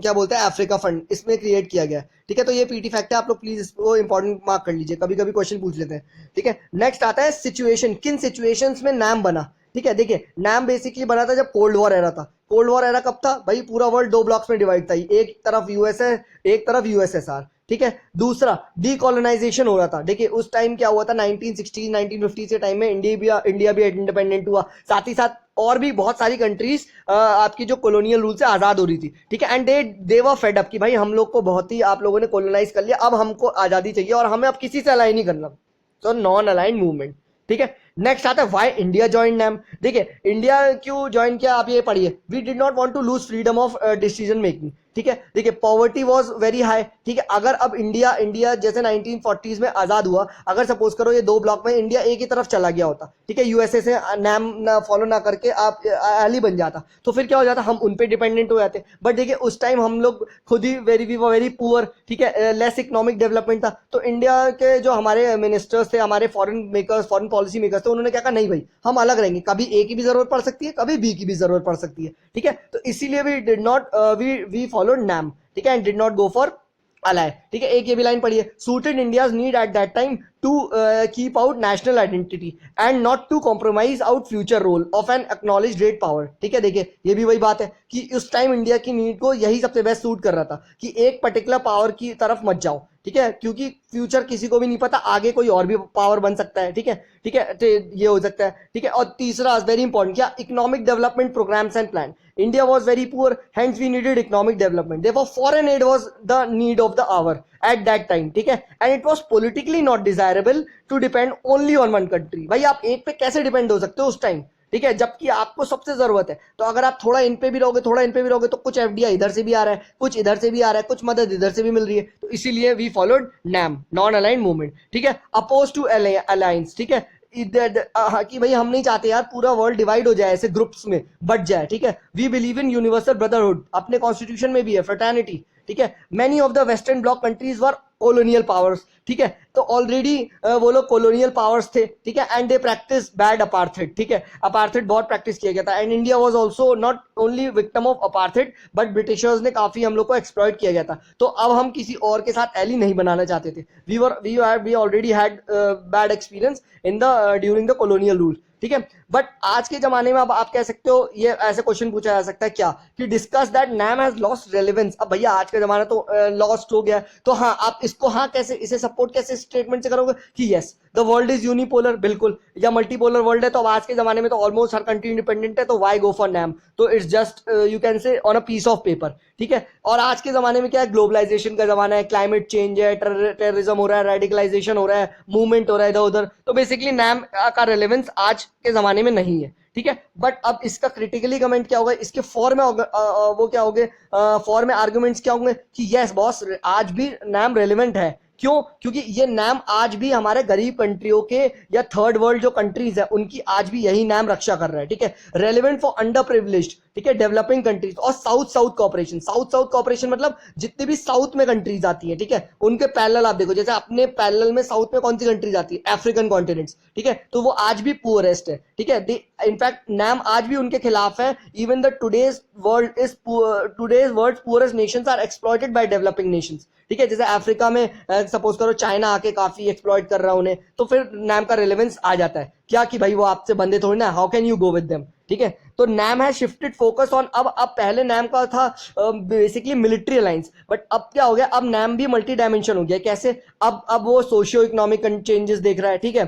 क्या बोलते हैं अफ्रीका फंड, इसमें क्रिएट किया गया है, ठीक है। तो ये पीटी फैक्ट है, आप लोग प्लीज इसको इंपॉर्टेंट मार्क कर लीजिए, कभी कभी क्वेश्चन पूछ लेते हैं, ठीक है। नेक्स्ट आता है सिचुएशन, किन सिचुएशंस में नाम बना, ठीक है। देखिए नाम बेसिकली बना था जब कोल्ड वॉर एरा था। कोल्ड वॉर एरा कब था भाई, पूरा वर्ल्ड 2 ब्लॉक्स में डिवाइड था, एक तरफ यूएसए, एक तरफ यूएसएसआर, ठीक है। दूसरा डीकोलोनाइजेशन हो रहा था। देखिए उस टाइम क्या हुआ था, 1960 1950 के टाइम में इंडिया भी इंडिपेंडेंट हुआ, साथ ही साथ और भी बहुत सारी कंट्रीज आपकी जो कॉलोनियल रूल से आजाद हो रही थी, ठीक है, and they were fed up कि भाई हम लोग को बहुत ही आप लोगों ने कॉलोनाइज कर लिया, अब हमको आजादी चाहिए और हमें अब किसी से अलाइन नहीं करना। तो नॉन अलाइन मूवमेंट, ठीक है। नेक्स्ट आता है व्हाई इंडिया ज्वाइन नैम। देखिए इंडिया क्यों ज्वाइन किया आप ये पढ़िए, we did not want to lose freedom of decision making, ठीक है। देखिए पॉवर्टी वाज वेरी हाई, ठीक है। अगर अब इंडिया जैसे 1940s में आजाद हुआ, अगर सपोज करो ये दो ब्लॉक में इंडिया एक ही तरफ चला गया होता, ठीक है, यूएसए से नैम ना फॉलो ना करके आप एली बन जाता, तो फिर क्या हो जाता, हम उन पे डिपेंडेंट हो जाते। बट देखिए उस टाइम हम लोग खुद ही वेरी पुअर, ठीक है, लेस इकोनॉमिक डेवलपमेंट था। तो इंडिया के जो हमारे मिनिस्टर्स थे, हमारे फॉरेन पॉलिसी मेकर्स थे, उन्होंने क्या कहा, नहीं भाई हम अलग रहेंगे, कभी ए की भी जरूरत पड़ सकती है, कभी बी की भी जरूरत पड़ सकती है, ठीक है। तो इसीलिए we did not we followed NAM, ठीक है, and did not go for ally, ठीक है। एक ये भी लाइन पढ़िए, suited India's need at that time to keep out national identity and not to compromise out future role of an acknowledge great power, ठीक है। देखिए ये भी वही बात है कि उस टाइम इंडिया की नीड को यही सबसे बेस्ट सूट कर रहा था कि एक पर्टिकुलर पावर की तरफ मत जाओ, ठीक है, क्योंकि फ्यूचर किसी को भी नहीं पता, आगे कोई और भी पावर बन सकता है, ठीक है, ठीक है, तो ये हो सकता है, ठीक है। और तीसरा वेरी इंपॉर्टेंट क्या, economic development programmes and plan. India was very poor, hence we needed economic development. Therefore, foreign aid was the need of the hour at that time, ठीक है। And it was politically not desirable to depend only on one country. भाई आप एक पे कैसे depend हो सकते हो उस टाइम, ठीक है, जबकि आपको सबसे जरूरत है। तो अगर आप थोड़ा इन पे भी रहोगे, थोड़ा इन पे भी रहोगे, तो कुछ एफडीआई इधर से भी आ रहा है, कुछ इधर से भी आ रहा है, कुछ मदद इधर से भी मिल रही है। तो इसीलिए we followed NAM, non aligned movement, ठीक है, अपोज टू अलायंस, ठीक है। कि भाई हम नहीं चाहते यार पूरा वर्ल्ड डिवाइड हो जाए, ऐसे ग्रुप्स में बट जाए, ठीक है। We believe in universal brotherhood, अपने कॉन्स्टिट्यूशन में भी है फ्रेटर्निटी, ठीक है। Many of the western bloc countries were colonial powers, ठीक है, तो ऑलरेडी वो लोग कॉलोनियल पावर्स थे, ठीक है, and they practice bad apartheid, ठीक है, अपार्थेड बहुत प्रैक्टिस किया गया था। And India was also not only victim of apartheid, but Britishers ने काफी हम लोग को एक्सप्लॉइट किया गया था। तो अब हम किसी और के साथ एली नहीं बनाना चाहते थे। We already had bad experience in the during the colonial rule, ठीक है। बट आज के जमाने में अब आप कह सकते हो, ये ऐसे क्वेश्चन पूछा जा सकता है क्या कि discuss that NAM has lost relevance. अब भैया आज का जमाना तो लॉस्ट हो गया, तो हाँ आप इसको हाँ कैसे इसे सपोर्ट कैसे स्टेटमेंट से करोगे कि yes the world is unipolar, बिल्कुल, या मल्टीपोलर वर्ल्ड है। तो अब आज के जमाने में तो ऑलमोस्ट हर कंट्री इंडिपेंडेंट है, तो वाई गो फॉर नैम। तो it's just you can say on a piece of paper, ठीक है। और आज के जमाने में क्या है, ग्लोबलाइजेशन का जमाना है, क्लाइमेट चेंज है, टेररिज्म हो रहा है, रेडिकलाइजेशन हो रहा है, मूवमेंट हो रहा है इधर उधर। तो बेसिकली नैम का रेलेवेंस आज के जमाने में नहीं है, ठीक है। बट अब इसका क्रिटिकली कमेंट क्या होगा, इसके फॉर में वो क्या होंगे, फॉर में आर्गुमेंट्स क्या होंगे कि यस बॉस आज भी नैम रेलेवेंट है। क्यों, क्योंकि ये नाम आज भी हमारे गरीब कंट्रियों के या थर्ड वर्ल्ड जो कंट्रीज है उनकी आज भी यही नाम रक्षा कर रहा है, ठीक है। रेलेवेंट फॉर अंडर प्रिविलेज्ड, ठीक है, डेवलपिंग कंट्रीज और south south cooperation. South south cooperation मतलब जितनी भी साउथ में कंट्रीज आती है, ठीक है, उनके पैरेलल आप देखो, जैसे अपने पैरेलल में साउथ में कौन सी कंट्रीज आती है, अफ्रीकन कॉन्टिनेंट्स, ठीक है, तो वो आज भी पुअरेस्ट है, ठीक है। इनफैक्ट नाम आज भी उनके खिलाफ है। Even the today's world poorest nations are exploited by developing nations, ठीक है। जैसे अफ्रीका में सपोज करो चाइना आके काफी एक्सप्लॉइट कर रहा है उन्हें, तो फिर नाम का रिलेवेंस आ जाता है क्या कि भाई वो आपसे बंदे थोड़ी ना, how can you go with them, ठीक है। तो नाम है शिफ्टेड फोकस ऑन, अब पहले नाम का था बेसिकली मिलिट्री अलायंस, बट अब क्या हो गया, अब नाम भी मल्टी डायमेंशन हो गया। कैसे, अब वो सोशियो इकोनॉमिक चेंजेस देख रहा है, ठीक है।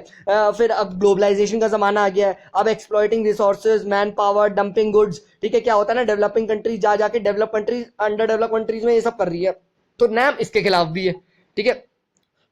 फिर अब ग्लोबलाइजेशन का जमाना आ गया है, अब exploiting resources, man power, dumping goods, ठीक है। क्या होता है ना, डेवलपिंग कंट्रीज जा जाके develop countries, under develop countries में ये सब कर रही है, तो नाम इसके खिलाफ भी है, ठीक है।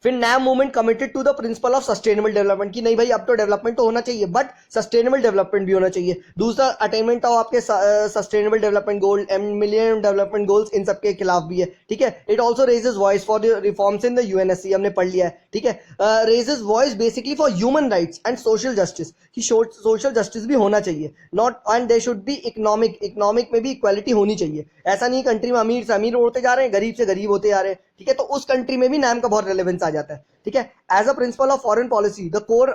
फिर NAM movement committed to the principle of sustainable development, कि नहीं भाई अब तो डेवलपमेंट तो होना चाहिए बट सस्टेनेबल डेवलपमेंट भी होना चाहिए। दूसरा अटेनमेंट ऑफ आपके sustainable development goal and million development goals, इन सबके खिलाफ भी है, ठीक है। It also raises voice for the reforms in the UNSC, हमने पढ़ लिया है, ठीक है। Raises voice basically for human rights and social justice, कि सोशल जस्टिस भी होना चाहिए, not and they should be economic में भी इक्वालिटी होनी चाहिए। ऐसा नहीं कंट्री में अमीर से अमीर होते जा रहे हैं, गरीब से गरीब होते जा रहे हैं, ठीक है। तो उस कंट्री में भी नाम का बहुत रेलेवेंस आ जाता है, ठीक है। As a principle of foreign policy the core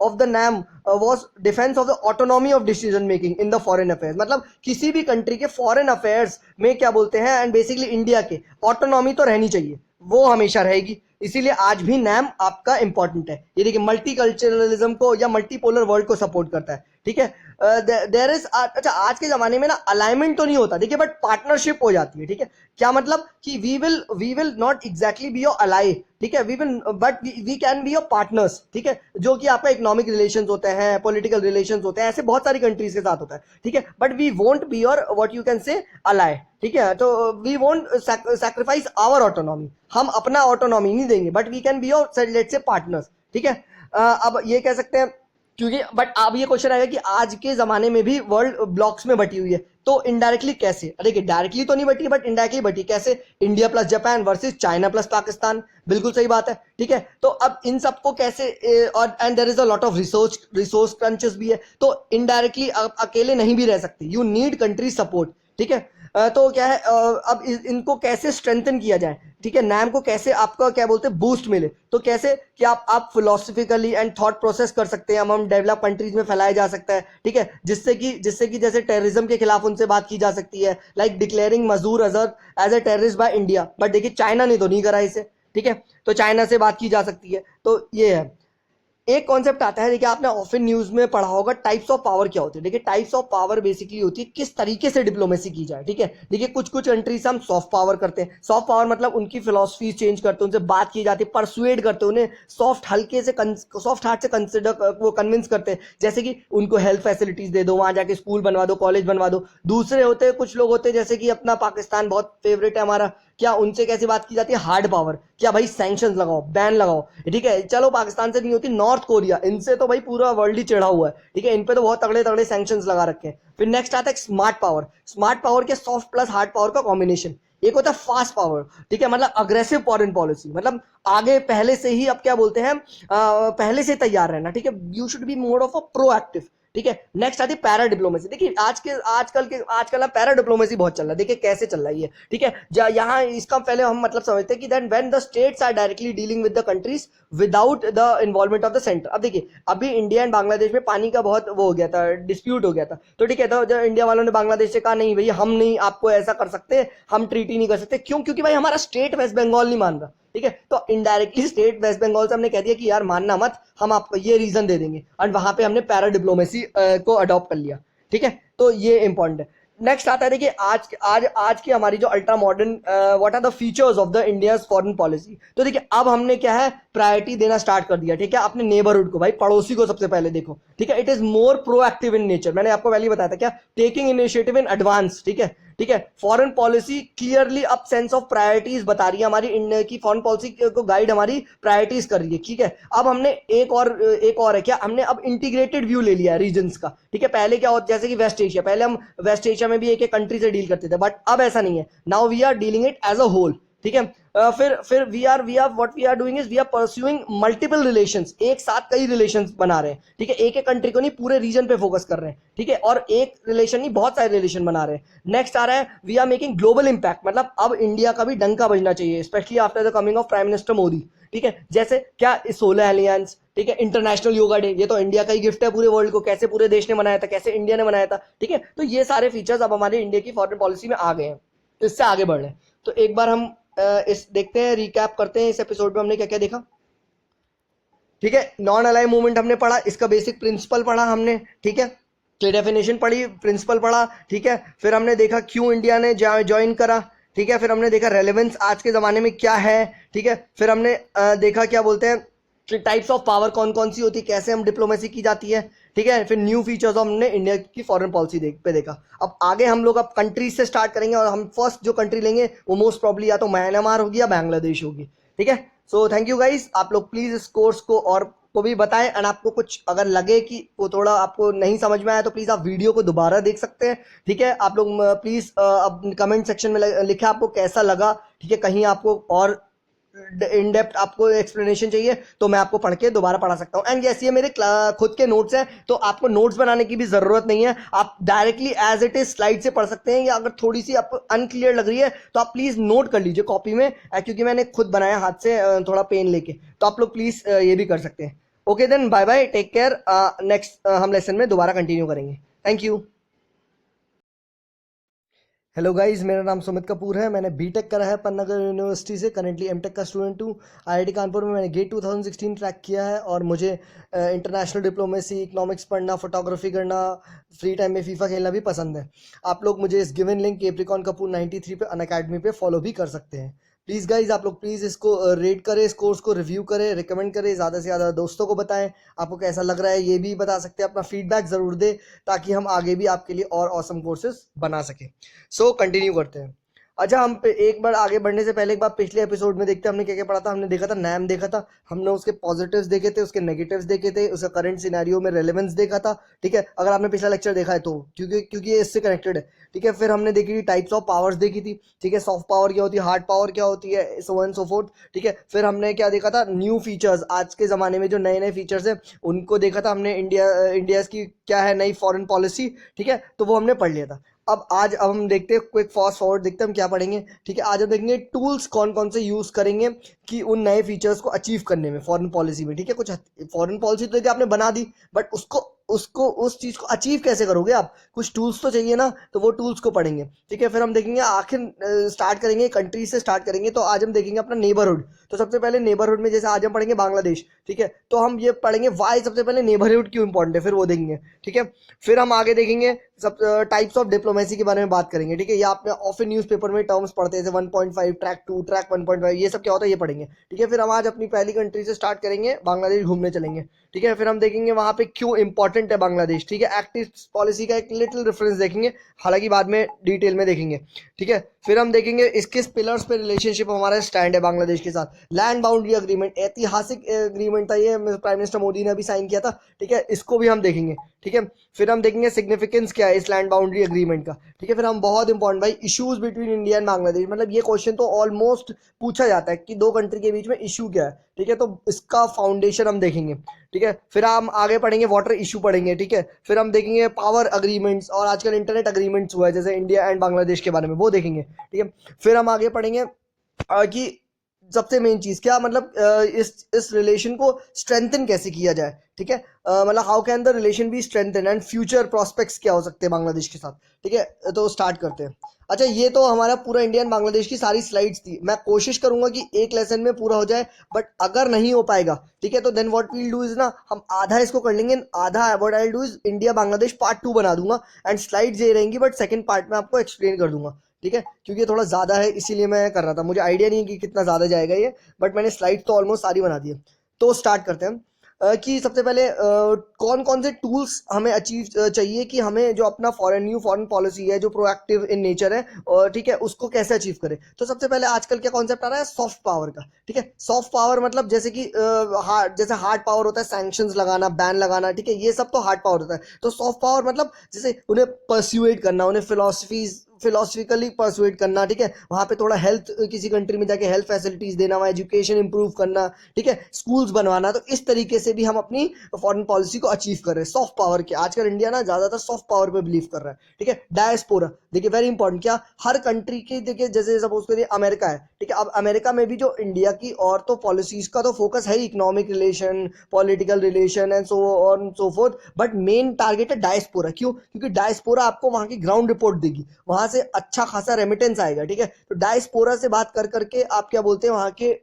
of the NAM was defence of the autonomy of decision making in the foreign affairs, मतलब किसी भी कंट्री के फॉरेन अफेयर्स में क्या बोलते हैं, एंड बेसिकली इंडिया के ऑटोनॉमी तो रहनी चाहिए, वो हमेशा रहेगी। इसीलिए आज भी नैम आपका इंपॉर्टेंट है। ये देखिए मल्टीकल्चरलिज्म को या मल्टीपोलर वर्ल्ड को सपोर्ट करता है, ठीक है। देयर इज, अच्छा आज के जमाने में ना अलाइनमेंट तो नहीं होता देखिए, बट पार्टनरशिप हो जाती है, ठीक है। क्या मतलब कि we will not exactly be your ally, ठीक है, we will but we can be your partners, ठीक है, जो कि आपका इकोनॉमिक रिलेशंस होते हैं, पॉलिटिकल रिलेशंस होते हैं, ऐसे बहुत सारी कंट्रीज के साथ होता है, ठीक है, but we won't be your what you can say ally, ठीक है। तो we won't sacrifice our autonomy, हम अपना ऑटोनॉमी नहीं देंगे, but we can be your let's say partners, ठीक है। अब ये कह सकते हैं, क्योंकि बट अब ये क्वेश्चन आएगा कि आज के जमाने में भी वर्ल्ड ब्लॉक्स में बटी हुई है, तो इनडायरेक्टली कैसे, देखिए डायरेक्टली तो नहीं बटी बट इनडायरेक्टली बटी कैसे, India plus Japan versus China plus Pakistan, बिल्कुल सही बात है, ठीक है। तो अब इन सबको कैसे और and there is a lot of resource crunches भी है, तो इनडायरेक्टली अकेले नहीं भी रह सकते, यू नीड कंट्री सपोर्ट, ठीक है। तो क्या है, अब इनको कैसे स्ट्रेंथन किया जाए, ठीक है, नैम को कैसे आपका क्या बोलते हैं बूस्ट मिले, तो कैसे कि आप फिलोसफिकली एंड थॉट प्रोसेस कर सकते हैं, हम डेवलप कंट्रीज में फैलाया जा सकता है, ठीक है, जिससे कि जैसे टेररिज्म के खिलाफ उनसे बात की जा सकती है, like declaring Masood Azhar as a terrorist by India, but देखिए चाइना ने तो नहीं करा इसे, ठीक है, तो चाइना से बात की जा सकती है, तो ये है। एक कॉन्सेप्ट आता है, देखिए आपने ऑफन न्यूज में पढ़ा होगा टाइप्स ऑफ पावर क्या होती है, देखिए टाइप्स ऑफ पावर बेसिकली होती है किस तरीके से डिप्लोमेसी की जाए, ठीक है। देखिए कुछ कुछ कंट्री से हम सॉफ्ट पावर करते हैं, सॉफ्ट पावर मतलब उनकी फिलोसफी चेंज करते हैं, उनसे बात की जाती है, परसुएड करते हैं उन्हें, सॉफ्ट हल्के से सॉफ्ट हार्ट से कंसिडर वो कन्विंस करते हैं, जैसे कि उनको हेल्थ फैसिलिटीज दे दो, वहां जाके स्कूल बनवा दो, कॉलेज बनवा दो। दूसरे होते हैं, कुछ लोग होते हैं जैसे कि अपना पाकिस्तान बहुत फेवरेट है हमारा, क्या उनसे कैसी बात की जाती है, हार्ड पावर, क्या भाई सैंक्शंस लगाओ, बैन लगाओ, ठीक है, चलो पाकिस्तान से नहीं होती, नॉर्थ कोरिया, इनसे तो भाई पूरा वर्ल्ड ही चिढ़ा हुआ है, ठीक है, इन पे तो बहुत तगड़े तगड़े सैंक्शंस लगा रखे हैं। फिर नेक्स्ट आता है स्मार्ट पावर, स्मार्ट पावर के सॉफ्ट प्लस हार्ड पावर का कॉम्बिनेशन। एक होता है फास्ट पावर, ठीक है, मतलब अग्रेसिव फॉरेन पॉलिसी, मतलब आगे पहले से ही अब क्या बोलते हैं पहले से तैयार रहना, ठीक है, you should be mode of a proactive, ठीक है। नेक्स्ट आती है पैरा डिप्लोमेसी, देखिए आजकल ना पैरा डिप्लोमेसी बहुत चल रहा है, देखिए कैसे चल रहा है ये, ठीक है, यहाँ इसका पहले हम मतलब समझते हैं कि then when the states are directly dealing with the countries without the involvement of the centre. अब देखिए अभी इंडिया एंड बांग्लादेश में पानी का बहुत वो हो गया था, डिस्प्यूट हो गया था, तो ठीक है, तो जो इंडिया वालों ने बांग्लादेश से कहा नहीं भैया हम नहीं आपको ऐसा कर सकते, हम ट्रीटी नहीं कर सकते, क्यों, क्योंकि भाई हमारा स्टेट वेस्ट बंगाल नहीं मान रहा, ठीक है, तो इनडायरेक्टली स्टेट वेस्ट बंगाल से हमने कह दिया कि यार मानना मत, हम आपको ये रीजन दे देंगे, और वहां पे हमने पैरा डिप्लोमेसी को अडॉप्ट कर लिया, ठीक है, तो ये इंपॉर्टेंट है। नेक्स्ट आता है, देखिए आज की हमारी जो ultra modern what are the features of the India foreign policy, तो देखिए अब हमने क्या है प्रायोरिटी देना स्टार्ट कर दिया, ठीक है, अपने नेबरहुड को, भाई पड़ोसी को सबसे पहले देखो, ठीक है, it is more proactive in nature, मैंने आपको पहले बताया था क्या, टेकिंग इनिशिएटिव इन एडवांस, ठीक है, ठीक है, फॉरेन पॉलिसी क्लियरली अब सेंस ऑफ प्रायोरिटीज बता रही है, हमारी इंडिया की फॉरेन पॉलिसी को गाइड हमारी प्रायोरिटीज कर रही है, ठीक है। अब हमने एक और है क्या, हमने अब इंटीग्रेटेड व्यू ले लिया है रीजन्स का, ठीक है, पहले क्या होता जैसे कि वेस्ट एशिया, पहले हम वेस्ट एशिया में भी एक एक कंट्री से डील करते थे, बट अब ऐसा नहीं है, now we are dealing it as a whole, ठीक है। फिर we are doing is we are pursuing multiple relations, एक साथ कई रिलेशंस बना रहे हैं, ठीक है, एक एक कंट्री को नहीं पूरे रीजन पे फोकस कर रहे हैं, ठीक है, और एक रिलेशन नहीं बहुत सारे रिलेशन बना रहे हैं। नेक्स्ट आ रहा है we are making global impact, मतलब अब इंडिया का भी डंका बजना चाहिए, specially after the coming of prime minister Modi, ठीक है, जैसे क्या सोलर एलियंस, ठीक है, इंटरनेशनल योगा डे, ये तो इंडिया का ही गिफ्ट है पूरे वर्ल्ड को, कैसे पूरे देश ने मनाया था, कैसे इंडिया ने मनाया था, ठीक है, तो ये सारे फीचर्स अब हमारे इंडिया की फॉरेन पॉलिसी में आ गए हैं, तो इससे आगे बढ़ रहे हैं। तो एक बार हम इस देखते हैं, रिकैप करते हैं इस एपिसोड में हमने क्या क्या देखा, ठीक है। नॉन अलाइ मूवमेंट हमने पढ़ा, इसका बेसिक प्रिंसिपल पढ़ा हमने, ठीक है, डेफिनेशन पढ़ी, प्रिंसिपल पढ़ा, ठीक है, फिर हमने देखा क्यों इंडिया ने ज्वाइन करा, ठीक है, फिर हमने देखा रेलेवेंस आज के ज़माने में क्या है, ठीक है, फिर हमने देखा क्या बोलते हैं टाइप्स ऑफ पावर कौन कौन सी होती है, कैसे हम डिप्लोमेसी की जाती है, ठीक है, फिर न्यू फीचर्स हमने इंडिया की फॉरेन पॉलिसी पे देखा। अब आगे हम लोग अब कंट्रीज से स्टार्ट करेंगे, और हम फर्स्ट जो कंट्री लेंगे वो मोस्ट प्रॉब्ली या तो म्यांमार होगी या बांग्लादेश होगी, ठीक है। सो थैंक यू गाइस, आप लोग प्लीज़ इस कोर्स को और को भी बताएं, एंड आपको कुछ अगर लगे कि वो थोड़ा आपको नहीं समझ में आया तो प्लीज़ आप वीडियो को दोबारा देख सकते हैं, ठीक है। आप लोग प्लीज़ अब कमेंट सेक्शन में लिखें आपको कैसा लगा, ठीक है, कहीं आपको और इन डेप्थ आपको एक्सप्लेनेशन चाहिए तो मैं आपको पढ़ के दोबारा पढ़ा सकता हूँ। एंड यस ये मेरे खुद के नोट्स हैं, तो आपको नोट्स बनाने की भी ज़रूरत नहीं है, आप directly as it is slide से पढ़ सकते हैं, या अगर थोड़ी सी आपको अनक्लियर लग रही है तो आप प्लीज़ नोट कर लीजिए कॉपी में, क्योंकि मैंने खुद बनाया हाथ से थोड़ा पेन लेके, तो आप लोग प्लीज़ ये भी कर सकते हैं। Okay then, bye bye, take care, next हम लेसन में दोबारा कंटिन्यू करेंगे। Thank you. हेलो गाइस, मेरा नाम सुमित कपूर है। मैंने बीटेक करा है पन्नागर यूनिवर्सिटी से। करंटली एमटेक का स्टूडेंट हूँ। आईआईटी कानपुर में मैंने गेट 2016 ट्रैक किया है और मुझे इंटरनेशनल डिप्लोमेसी, इकोनॉमिक्स पढ़ना, फोटोग्राफी करना, फ्री टाइम में फीफा खेलना भी पसंद है। आप लोग मुझे इस गिवन लिंक केप्रिकॉन कपूर 93 पे अनअकैडमी पे फॉलो भी कर सकते हैं। प्लीज़ गाइज, आप लोग प्लीज़ इसको रेट करें, इस कोर्स को रिव्यू करें, रिकमेंड करें, ज़्यादा से ज़्यादा दोस्तों को बताएं। आपको कैसा लग रहा है ये भी बता सकते हैं, अपना फीडबैक ज़रूर दें ताकि हम आगे भी आपके लिए और ऑसम कोर्सेज बना सकें। सो कंटिन्यू करते हैं। अच्छा, हम एक बार आगे बढ़ने से पहले एक बार पिछले एपिसोड में देखते हैं हमने क्या क्या पढ़ा था। हमने देखा था नैम देखा था, हमने उसके पॉजिटिव्स देखे थे, उसके नेगेटिव्स देखे थे, उसका करंट सिनेरियो में रेलेवेंस देखा था। ठीक है, अगर आपने पिछला लेक्चर देखा है तो क्योंकि क्योंकि ये इससे कनेक्टेड है। ठीक है, फिर हमने देखी टाइप्स ऑफ पावर्स देखी थी। ठीक है, सॉफ्ट पावर क्या होती है, हार्ड पावर क्या होती है, सो एंड सो फोर्थ। ठीक है, फिर हमने क्या देखा था, न्यू फीचर्स, आज के ज़माने में जो नए नए फीचर्स हैं उनको देखा था हमने। इंडिया की क्या है नई फॉरेन पॉलिसी। ठीक है, तो वो हमने पढ़ लिया था। अब हम देखते हैं, क्विक फास्ट फॉरवर्ड देखते हैं हम क्या पढ़ेंगे। ठीक है, आज हम देखेंगे टूल्स कौन कौन से यूज करेंगे कि उन नए फीचर्स को अचीव करने में फॉरेन पॉलिसी में। ठीक है, कुछ फॉरेन पॉलिसी तो यदि आपने बना दी, बट उसको उसको उस चीज को अचीव कैसे करोगे आप, कुछ टूल्स तो चाहिए ना, तो वो टूल्स को पढ़ेंगे। ठीक है, फिर हम देखेंगे आखिर स्टार्ट करेंगे कंट्री से स्टार्ट करेंगे। तो आज हम देखेंगे अपना नेबरहुड। तो सबसे पहले नेबरहुड में जैसे आज हम पढ़ेंगे बांग्लादेश। ठीक है, तो हम ये पढ़ेंगे वाई सबसे पहले नेबरहुड क्यों इंपॉर्टेंट है, फिर वो देखेंगे। ठीक है, फिर हम आगे देखेंगे सब टाइप्स ऑफ डिप्लोमेसी के बारे में बात करेंगे। ठीक है, ये आपने ऑफन न्यूज़पेपर में टर्म्स पढ़ते हैं जैसे 1.5, ट्रैक 2, ट्रैक 1.5, ये सब क्या होता है ये पढ़ेंगे। ठीक है, फिर हम आज अपनी पहली कंट्री से स्टार्ट करेंगे, बांग्लादेश घूमने चलेंगे। ठीक है, फिर हम देखेंगे वहां पे क्यों इंपॉर्टेंट है बांग्लादेश। ठीक है, एक्ट ईस्ट पॉलिसी का एक लिटिल रेफरेंस देखेंगे, हालांकि बाद में डिटेल में देखेंगे। ठीक है, फिर हम देखेंगे इसके पिलर्स पे रिलेशनशिप हमारा स्टैंड है बांग्लादेश के साथ। लैंड बाउंड्री अग्रीमेंट, ऐतिहासिक एग्रीमेंट था ये, प्राइम मिनिस्टर मोदी ने अभी साइन किया था। ठीक है, इसको भी हम देखेंगे। ठीक है, फिर हम देखेंगे सिग्निफिकेंस क्या है इस लैंड बाउंड्री एग्रीमेंट का। ठीक है, फिर हम बहुत इंपॉर्टेंट भाई issues between India and Bangladesh, मतलब ये क्वेश्चन तो ऑलमोस्ट पूछा जाता है कि दो कंट्री के बीच में इशू क्या है। ठीक है, तो इसका फाउंडेशन हम देखेंगे। ठीक है, फिर हम आगे पढ़ेंगे वाटर इशू पढ़ेंगे। ठीक है, फिर हम देखेंगे पावर अग्रीमेंट्स और आजकल इंटरनेट अग्रीमेंट्स हुआ है जैसे इंडिया एंड बांग्लादेश के बारे में, वो देखेंगे। ठीक है, फिर हम आगे पढ़ेंगे कि सबसे मेन चीज क्या, मतलब इस रिलेशन को स्ट्रेंथन कैसे किया जाए। ठीक है, मतलब how can the relation be strengthen and future prospects क्या हो सकते हैं बांग्लादेश के साथ। ठीक है, तो स्टार्ट करते हैं। अच्छा, ये तो हमारा पूरा इंडिया एंड बांग्लादेश की सारी स्लाइड्स थी। मैं कोशिश करूंगा कि एक लेसन में पूरा हो जाए, बट अगर नहीं हो पाएगा, ठीक है, तो then what we'll do is ना, हम आधा इसको कर लेंगे, आधा what I do is India Bangladesh part 2 बना दूंगा एंड स्लाइड्स ये रहेंगी, बट सेकंड पार्ट में आपको एक्सप्लेन कर दूंगा। ठीक है, क्योंकि ये थोड़ा ज़्यादा है इसीलिए मैं कर रहा था, मुझे आइडिया नहीं है कि कितना ज़्यादा जाएगा ये, बट मैंने स्लाइड तो ऑलमोस्ट सारी बना दी है। तो स्टार्ट करते हैं कि सबसे पहले कौन कौन से टूल्स हमें अचीव चाहिए कि हमें जो अपना न्यू फॉरेन पॉलिसी है जो प्रोएक्टिव इन नेचर है, और ठीक है, उसको कैसे अचीव करें। तो सबसे पहले आजकल क्या कॉन्सेप्ट आ रहा है, सॉफ्ट पावर का। ठीक है, सॉफ्ट पावर मतलब जैसे कि जैसे हार्ड पावर होता है सैंक्शंस लगाना, बैन लगाना। ठीक है, ये सब तो हार्ड पावर होता है। तो सॉफ्ट पावर मतलब जैसे उन्हें परस्यूएट करना, उन्हें फिलोसफिकली परसुएट करना। ठीक है, वहाँ पे थोड़ा हेल्थ, किसी कंट्री में जाके हेल्थ फैसिलिटीज देना, वहाँ एजुकेशन इंप्रूव करना। ठीक है, स्कूल्स बनवाना। तो इस तरीके से भी हम अपनी फॉरेन पॉलिसी को अचीव कर रहे हैं सॉफ्ट पावर के। आजकल इंडिया ना ज्यादातर सॉफ्ट पावर पे बिलीव कर रहा है। ठीक है, डायस्पोरा देखिए वेरी इंपॉर्टेंट, क्या हर कंट्री की देखिए, जैसे सपोज करिए अमेरिका है। ठीक है, अब अमेरिका में भी जो इंडिया की और तो पॉलिसीज का तो फोकस है economic relation, political relation and so on so fourth, but main target है डायस्पोरा। क्यों? क्योंकि डायस्पोरा आपको वहां की ग्राउंड रिपोर्ट देगी, वहां से अच्छा खासा रेमिटेंस आएगा। ठीक है, तो डायस्पोरा से बात कर करके आप क्या बोलते हैं वहां के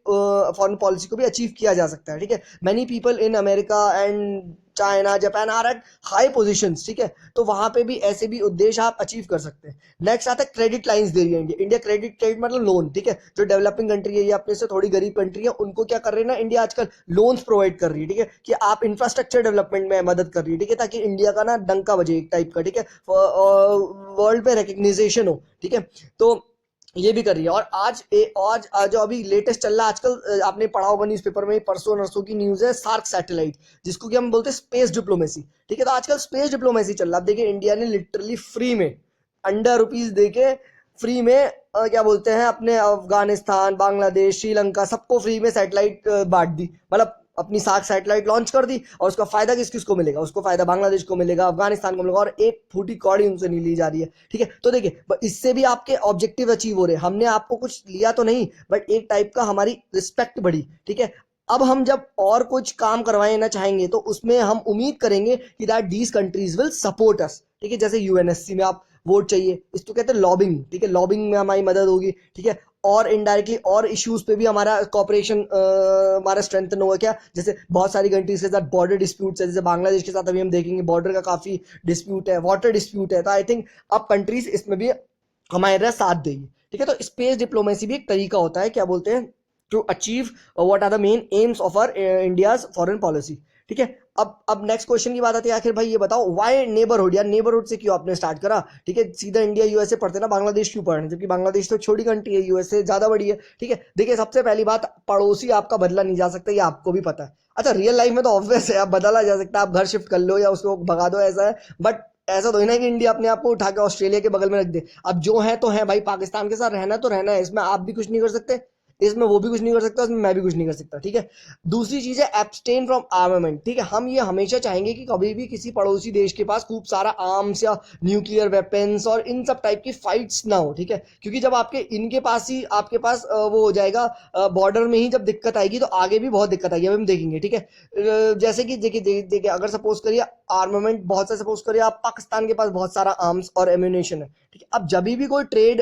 फॉरेन पॉलिसी को भी अचीव किया जा सकता है। ठीक है, many people in America and China, Japan are at high positions. ठीक है, तो वहां पे भी ऐसे भी उद्देश्य आप अचीव कर सकते हैं। नेक्स्ट आता है क्रेडिट लाइंस दे रही है इंडिया। क्रेडिट मतलब लोन। ठीक है, जो डेवलपिंग कंट्री है या अपने से थोड़ी गरीब कंट्री है उनको क्या कर रही है ना, इंडिया आजकल लोन्स प्रोवाइड कर रही है। ठीक है, कि आप इंफ्रास्ट्रक्चर डेवलपमेंट में मदद कर रही है। ठीक है, ताकि इंडिया का ना डंका बजे एक टाइप का। ठीक है, वर्ल्ड में रिकग्निजेशन हो। ठीक है, तो ये भी कर रही है। और आज जो अभी लेटेस्ट चल रहा है आजकल, आपने पढ़ा होगा न्यूज़पेपर में, परसों नरसों की न्यूज़ है, सार्क सैटेलाइट, जिसको कि हम बोलते हैं स्पेस डिप्लोमेसी। ठीक है, तो आजकल स्पेस डिप्लोमेसी चल रहा है। अब देखिए इंडिया ने लिटरली फ्री में अंडर रुपीज देके फ्री में क्या बोलते हैं, अपने अफगानिस्तान, बांग्लादेश, श्रीलंका सबको फ्री में सैटेलाइट बांट दी, मतलब अपनी सार्क सैटेलाइट लॉन्च कर दी। और उसका फायदा किस किस को मिलेगा, उसको फायदा बांग्लादेश को मिलेगा, अफगानिस्तान को मिलेगा, और एक फूटी कौड़ी उनसे नहीं ली जा रही है। ठीक है, तो देखिए इससे भी आपके ऑब्जेक्टिव अचीव हो रहे हैं। हमने आपको कुछ लिया तो नहीं, बट एक टाइप का हमारी रिस्पेक्ट बढ़ी। ठीक है, अब हम जब और कुछ काम करवाए ना चाहेंगे तो उसमें हम उम्मीद करेंगे कि that these countries will support us. ठीक है, जैसे यूएनएससी में आप वोट चाहिए, इसको कहते हैं लॉबिंग, ठीक है, लॉबिंग में हमारी मदद होगी, ठीक है। और इनडायरेक्टली और इश्यूज पे भी हमारा कॉपरेशन हमारा स्ट्रेंथन होगा क्या, जैसे बहुत सारी कंट्रीज के साथ बॉर्डर डिस्प्यूट्स है, जैसे बांग्लादेश के साथ अभी हम देखेंगे बॉर्डर का काफी डिस्प्यूट है, वाटर डिस्प्यूट है, तो आई थिंक अब कंट्रीज इसमें भी हमारे साथ देगी, ठीक है। तो स्पेस डिप्लोमेसी भी एक तरीका होता है, क्या बोलते हैं, to achieve what are the main aims of our India's foreign policy, ठीक है। अब नेक्स्ट क्वेश्चन की बात आती है, आखिर भाई ये बताओ व्हाई नेबरहुड, या नेबरहुड से क्यों आपने स्टार्ट करा, ठीक है। सीधा इंडिया यूएसए पढ़ते ना, बांग्लादेश क्यों पढ़ रहे, जबकि बांग्लादेश तो छोटी कंट्री है, यूएसए ज्यादा बड़ी है, ठीक है। देखिए सबसे पहली बात, पड़ोसी आपका बदला नहीं जा सकता, ये आपको भी पता है। अच्छा रियल लाइफ में तो ऑब्वियस है, आप बदला जा सकता है, आप घर शिफ्ट कर लो या उसको भगा दो, ऐसा है, बट ऐसा तो ही ना कि इंडिया अपने आप को उठा के ऑस्ट्रेलिया के बगल में रख दे। अब जो है तो है भाई, पाकिस्तान के साथ रहना तो रहना है, इसमें आप भी कुछ नहीं कर सकते, इसमें वो भी कुछ नहीं कर सकता, इसमें मैं भी कुछ नहीं कर सकता, ठीक है। दूसरी चीज है एब्सटेन फ्रॉम आर्मामेंट, ठीक है। हम ये हमेशा चाहेंगे कि कभी भी किसी पड़ोसी देश के पास खूब सारा आर्म्स या न्यूक्लियर वेपन्स और इन सब टाइप की फाइट्स ना हो, ठीक है। क्योंकि जब आपके इनके पास ही आपके पास वो हो जाएगा, बॉर्डर में ही जब दिक्कत आएगी तो आगे भी बहुत दिक्कत आएगी, अभी हम देखेंगे, ठीक है। जैसे कि देखिए देखिए अगर सपोज करिए आर्मामेंट बहुत सा, सपोज करिए आप पाकिस्तान के पास बहुत सारा आर्म्स और एम्यूनेशन है, ठीक है। अब जब भी कोई ट्रेड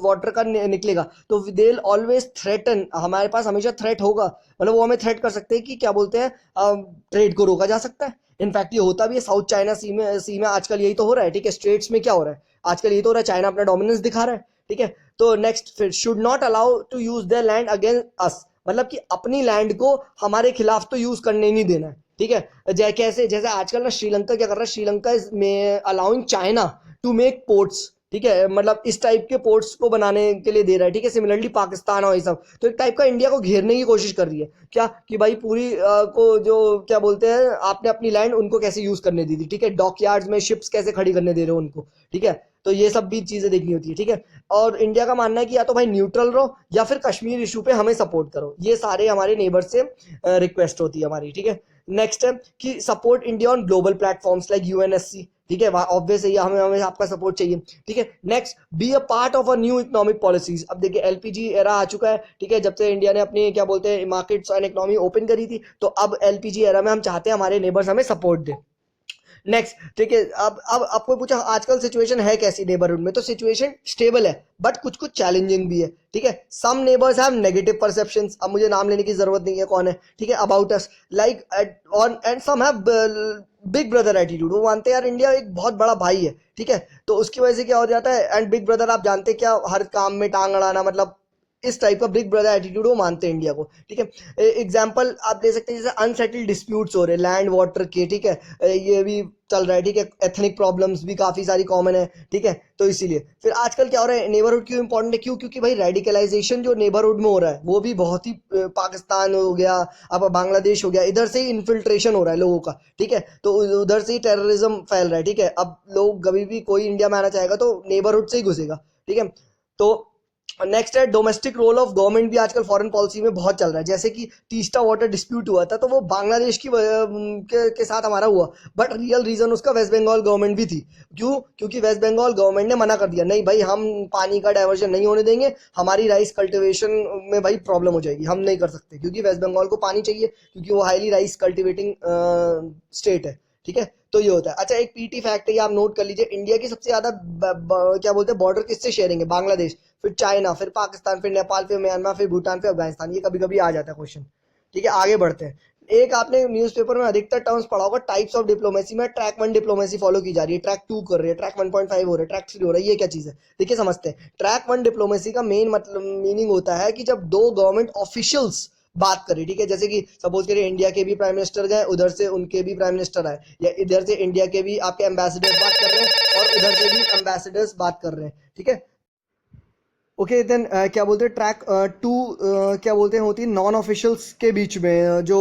वाटर का निकलेगा तो दे विल ऑलवेज थ्रेटन, हमारे पास हमेशा थ्रेट होगा, मतलब वो हमें थ्रेट कर सकते हैं कि क्या बोलते हैं, ट्रेड को रोका जा सकता है। इनफैक्ट ये होता भी है, साउथ चाइना सी में आजकल यही तो हो रहा है, ठीक है। स्ट्रेट्स में क्या हो रहा है आजकल, यही तो हो रहा है, चाइना अपना डोमिनेंस दिखा रहा है, ठीक है। तो नेक्स्ट फिर should not allow to use their land against us, मतलब कि अपनी लैंड को हमारे खिलाफ तो यूज करने नहीं देना है, ठीक है। कैसे, जैसे आजकल ना श्रीलंका क्या कर रहा है, Sri Lanka is allowing China to make ports, ठीक है, मतलब इस टाइप के पोर्ट्स को बनाने के लिए दे रहा है, ठीक है। सिमिलरली पाकिस्तान और ये सब तो एक टाइप का इंडिया को घेरने की कोशिश कर रही है, क्या कि भाई पूरी को जो क्या बोलते हैं, आपने अपनी लैंड उनको कैसे यूज करने दी थी, ठीक है। डॉकयार्ड्स में शिप्स कैसे खड़ी करने दे रहे हो उनको, ठीक है। तो ये सब भी चीजें देखनी होती है, ठीक है। और इंडिया का मानना है कि या तो भाई न्यूट्रल रहो या फिर कश्मीर इशू पे हमें सपोर्ट करो, ये सारे हमारे नेबर से रिक्वेस्ट होती है हमारी, ठीक है। नेक्स्ट है कि support India on global platforms like UNSC, ठीक है, ऑब्वियस है हमें हमें आपका सपोर्ट चाहिए, ठीक है। Next be a part of a new economic policies, अब देखिए एलपीजी एरा आ चुका है, ठीक है, जब से इंडिया ने अपनी क्या बोलते हैं मार्केट्स एंड इकोनॉमी ओपन करी थी, तो अब एलपीजी एरा में हम चाहते हैं हमारे नेबर्स हमें सपोर्ट दे। नेक्स्ट, ठीक है, अब आपको पूछा आजकल सिचुएशन है कैसी नेबरहुड में, तो सिचुएशन स्टेबल है बट कुछ कुछ चैलेंजिंग भी है, ठीक है। सम नेबर्स हैव नेगेटिव परसेप्शंस, अब मुझे नाम लेने की जरूरत नहीं है कौन है, ठीक है, about us like on, and some have big brother attitude, वो मानते हैं यार इंडिया एक बहुत बड़ा भाई है, ठीक है। तो उसकी वजह से क्या हो जाता है, एंड बिग ब्रदर आप जानते हैं क्या, हर काम में टांग अड़ाना, मतलब इस टाइप का बिग ब्रदर एटीट्यूड वो मानते हैं इंडिया को, ठीक है। एग्जांपल आप ले सकते हैं, जैसे अनसेटल्ड डिस्प्यूट्स हो रहे हैं लैंड वाटर के, ठीक है, ये भी चल रहा है, ठीक है। एथनिक प्रॉब्लम्स भी काफी सारी कॉमन है, ठीक है। तो इसीलिए फिर आजकल क्या हो रहा है, नेबरहुड क्यों इंपॉर्टेंट है, क्यों, क्योंकि भाई रेडिकलाइजेशन जो नेबरहुड में हो रहा है वो भी बहुत ही पाकिस्तान हो गया, अब बांग्लादेश हो गया, इधर से ही इन्फिल्ट्रेशन हो रहा है लोगों का, ठीक है। तो उधर से ही टेररिज्म फैल रहा है, ठीक है। अब लोग कभी भी कोई इंडिया में आना चाहेगा तो नेबरहुड से ही घुसेगा, ठीक है। तो नेक्स्ट है डोमेस्टिक रोल ऑफ गवर्नमेंट, भी आजकल फॉरेन पॉलिसी में बहुत चल रहा है, जैसे कि तीस्ता वाटर डिस्प्यूट हुआ था तो वो बांग्लादेश के साथ हमारा हुआ, बट रियल रीजन उसका वेस्ट बंगाल गवर्नमेंट भी थी, क्यों, क्योंकि वेस्ट बंगाल गवर्नमेंट ने मना कर दिया, नहीं भाई हम पानी का डाइवर्जन नहीं होने देंगे, हमारी राइस कल्टिवेशन में भाई प्रॉब्लम हो जाएगी, हम नहीं कर सकते, क्योंकि वेस्ट बंगाल को पानी चाहिए, क्योंकि वो हाईली राइस कल्टिवेटिंग स्टेट है, ठीक है। तो ये होता है। अच्छा एक पीटी फैक्ट है, ये आप नोट कर लीजिए, इंडिया की सबसे ज्यादा क्या बोलते हैं बॉर्डर किससे शेयरिंग है, बांग्लादेश, फिर चाइना, फिर पाकिस्तान, फिर नेपाल, फिर म्यांमार, फिर भूटान, फिर अफगानिस्तान, ये कभी कभी आ जाता है क्वेश्चन, ठीक है। आगे बढ़ते हैं, एक आपने न्यूज़पेपर में अधिकतर टर्म्स पढ़ा होगा, टाइप्स ऑफ डिप्लोमेसी में ट्रैक 1 डिप्लोमेसी फॉलो की जा रही है, ट्रैक 2 कर रही है, ट्रैक 1.5 हो रहा है, ट्रैक 3 हो रहा है, ये क्या चीज है, देखिए समझते हैं। ट्रैक 1 डिप्लोमेसी का मेन मतलब मीनिंग होता है कि जब दो गवर्नमेंट ऑफिशियल्स बात करें, ठीक है, जैसे कि सपोज करिए इंडिया के भी प्राइम मिनिस्टर गए, उधर से उनके भी प्राइम मिनिस्टर आए, या इधर से इंडिया के भी आपके एम्बेसडर्स बात कर रहे हैं और उधर से भी एम्बेसडर्स बात कर रहे हैं, ठीक है। ओके देन क्या बोलते हैं ट्रैक 2 क्या बोलते हैं होती है नॉन ऑफिशियल्स के बीच में जो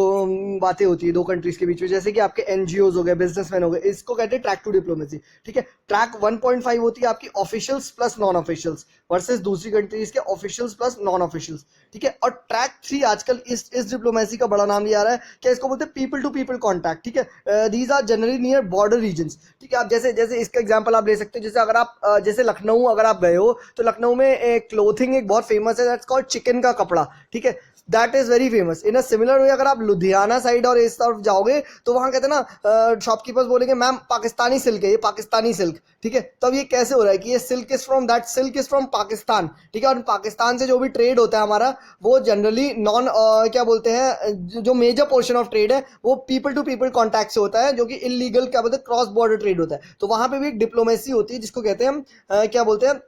बातें होती है दो कंट्रीज के बीच में, जैसे कि आपके एनजीओज हो गए, बिजनेसमैन हो गए, इसको कहते हैं ट्रैक 2 डिप्लोमेसी, ठीक है। ट्रैक 1.5 होती है आपकी officials plus non officials versus दूसरी कंट्रीज के ऑफिशियल्स प्लस नॉन ऑफिशियल्स, ठीक है। और ट्रैक 3 आजकल इस डिप्लोमेसी का बड़ा नाम लिया रहा है, क्या इसको बोलते हैं पीपल टू पीपल कॉन्टैक्ट, ठीक है। These are generally near border regions, ठीक है। आप जैसे जैसे इसका एग्जाम्पल आप ले सकते हो, जैसे अगर आप जैसे लखनऊ अगर आप गए हो तो लखनऊ में एक क्लोथिंग एक बहुत फेमस है, दैट्स कॉल्ड चिकन का कपड़ा, ठीक है, that is very famous. In a similar way अगर आप लुधियाना साइड और इस तरफ जाओगे तो वहां कहते हैं ना, शॉपकीपर्स बोलेंगे मैम पाकिस्तानी सिल्क है, ये पाकिस्तानी सिल्क, ठीक है। तो अब ये कैसे हो रहा है कि ये silk is from that silk is from Pakistan, ठीक है। और पाकिस्तान से जो भी ट्रेड होता है हमारा, वो जनरली नॉन क्या बोलते हैं, जो मेजर पोर्शन ऑफ ट्रेड है वो पीपल टू पीपल कॉन्टैक्ट से होता है, जो कि इलीगल क्या बोलते हैं क्रॉस बॉर्डर ट्रेड होता है। तो वहां पे भी एक डिप्लोमेसी होती है जिसको कहते हैं हम क्या बोलते हैं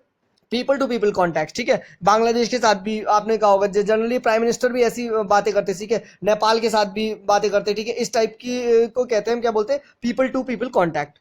पीपल टू पीपल कॉन्टैक्ट, ठीक है। बांग्लादेश के साथ भी आपने कहा होगा, जनरली प्राइम मिनिस्टर भी ऐसी बातें करते, ठीक है। नेपाल के साथ भी बातें करते, ठीक है। इस टाइप की को कहते हैं क्या बोलते हैं पीपल टू पीपल कॉन्टैक्ट।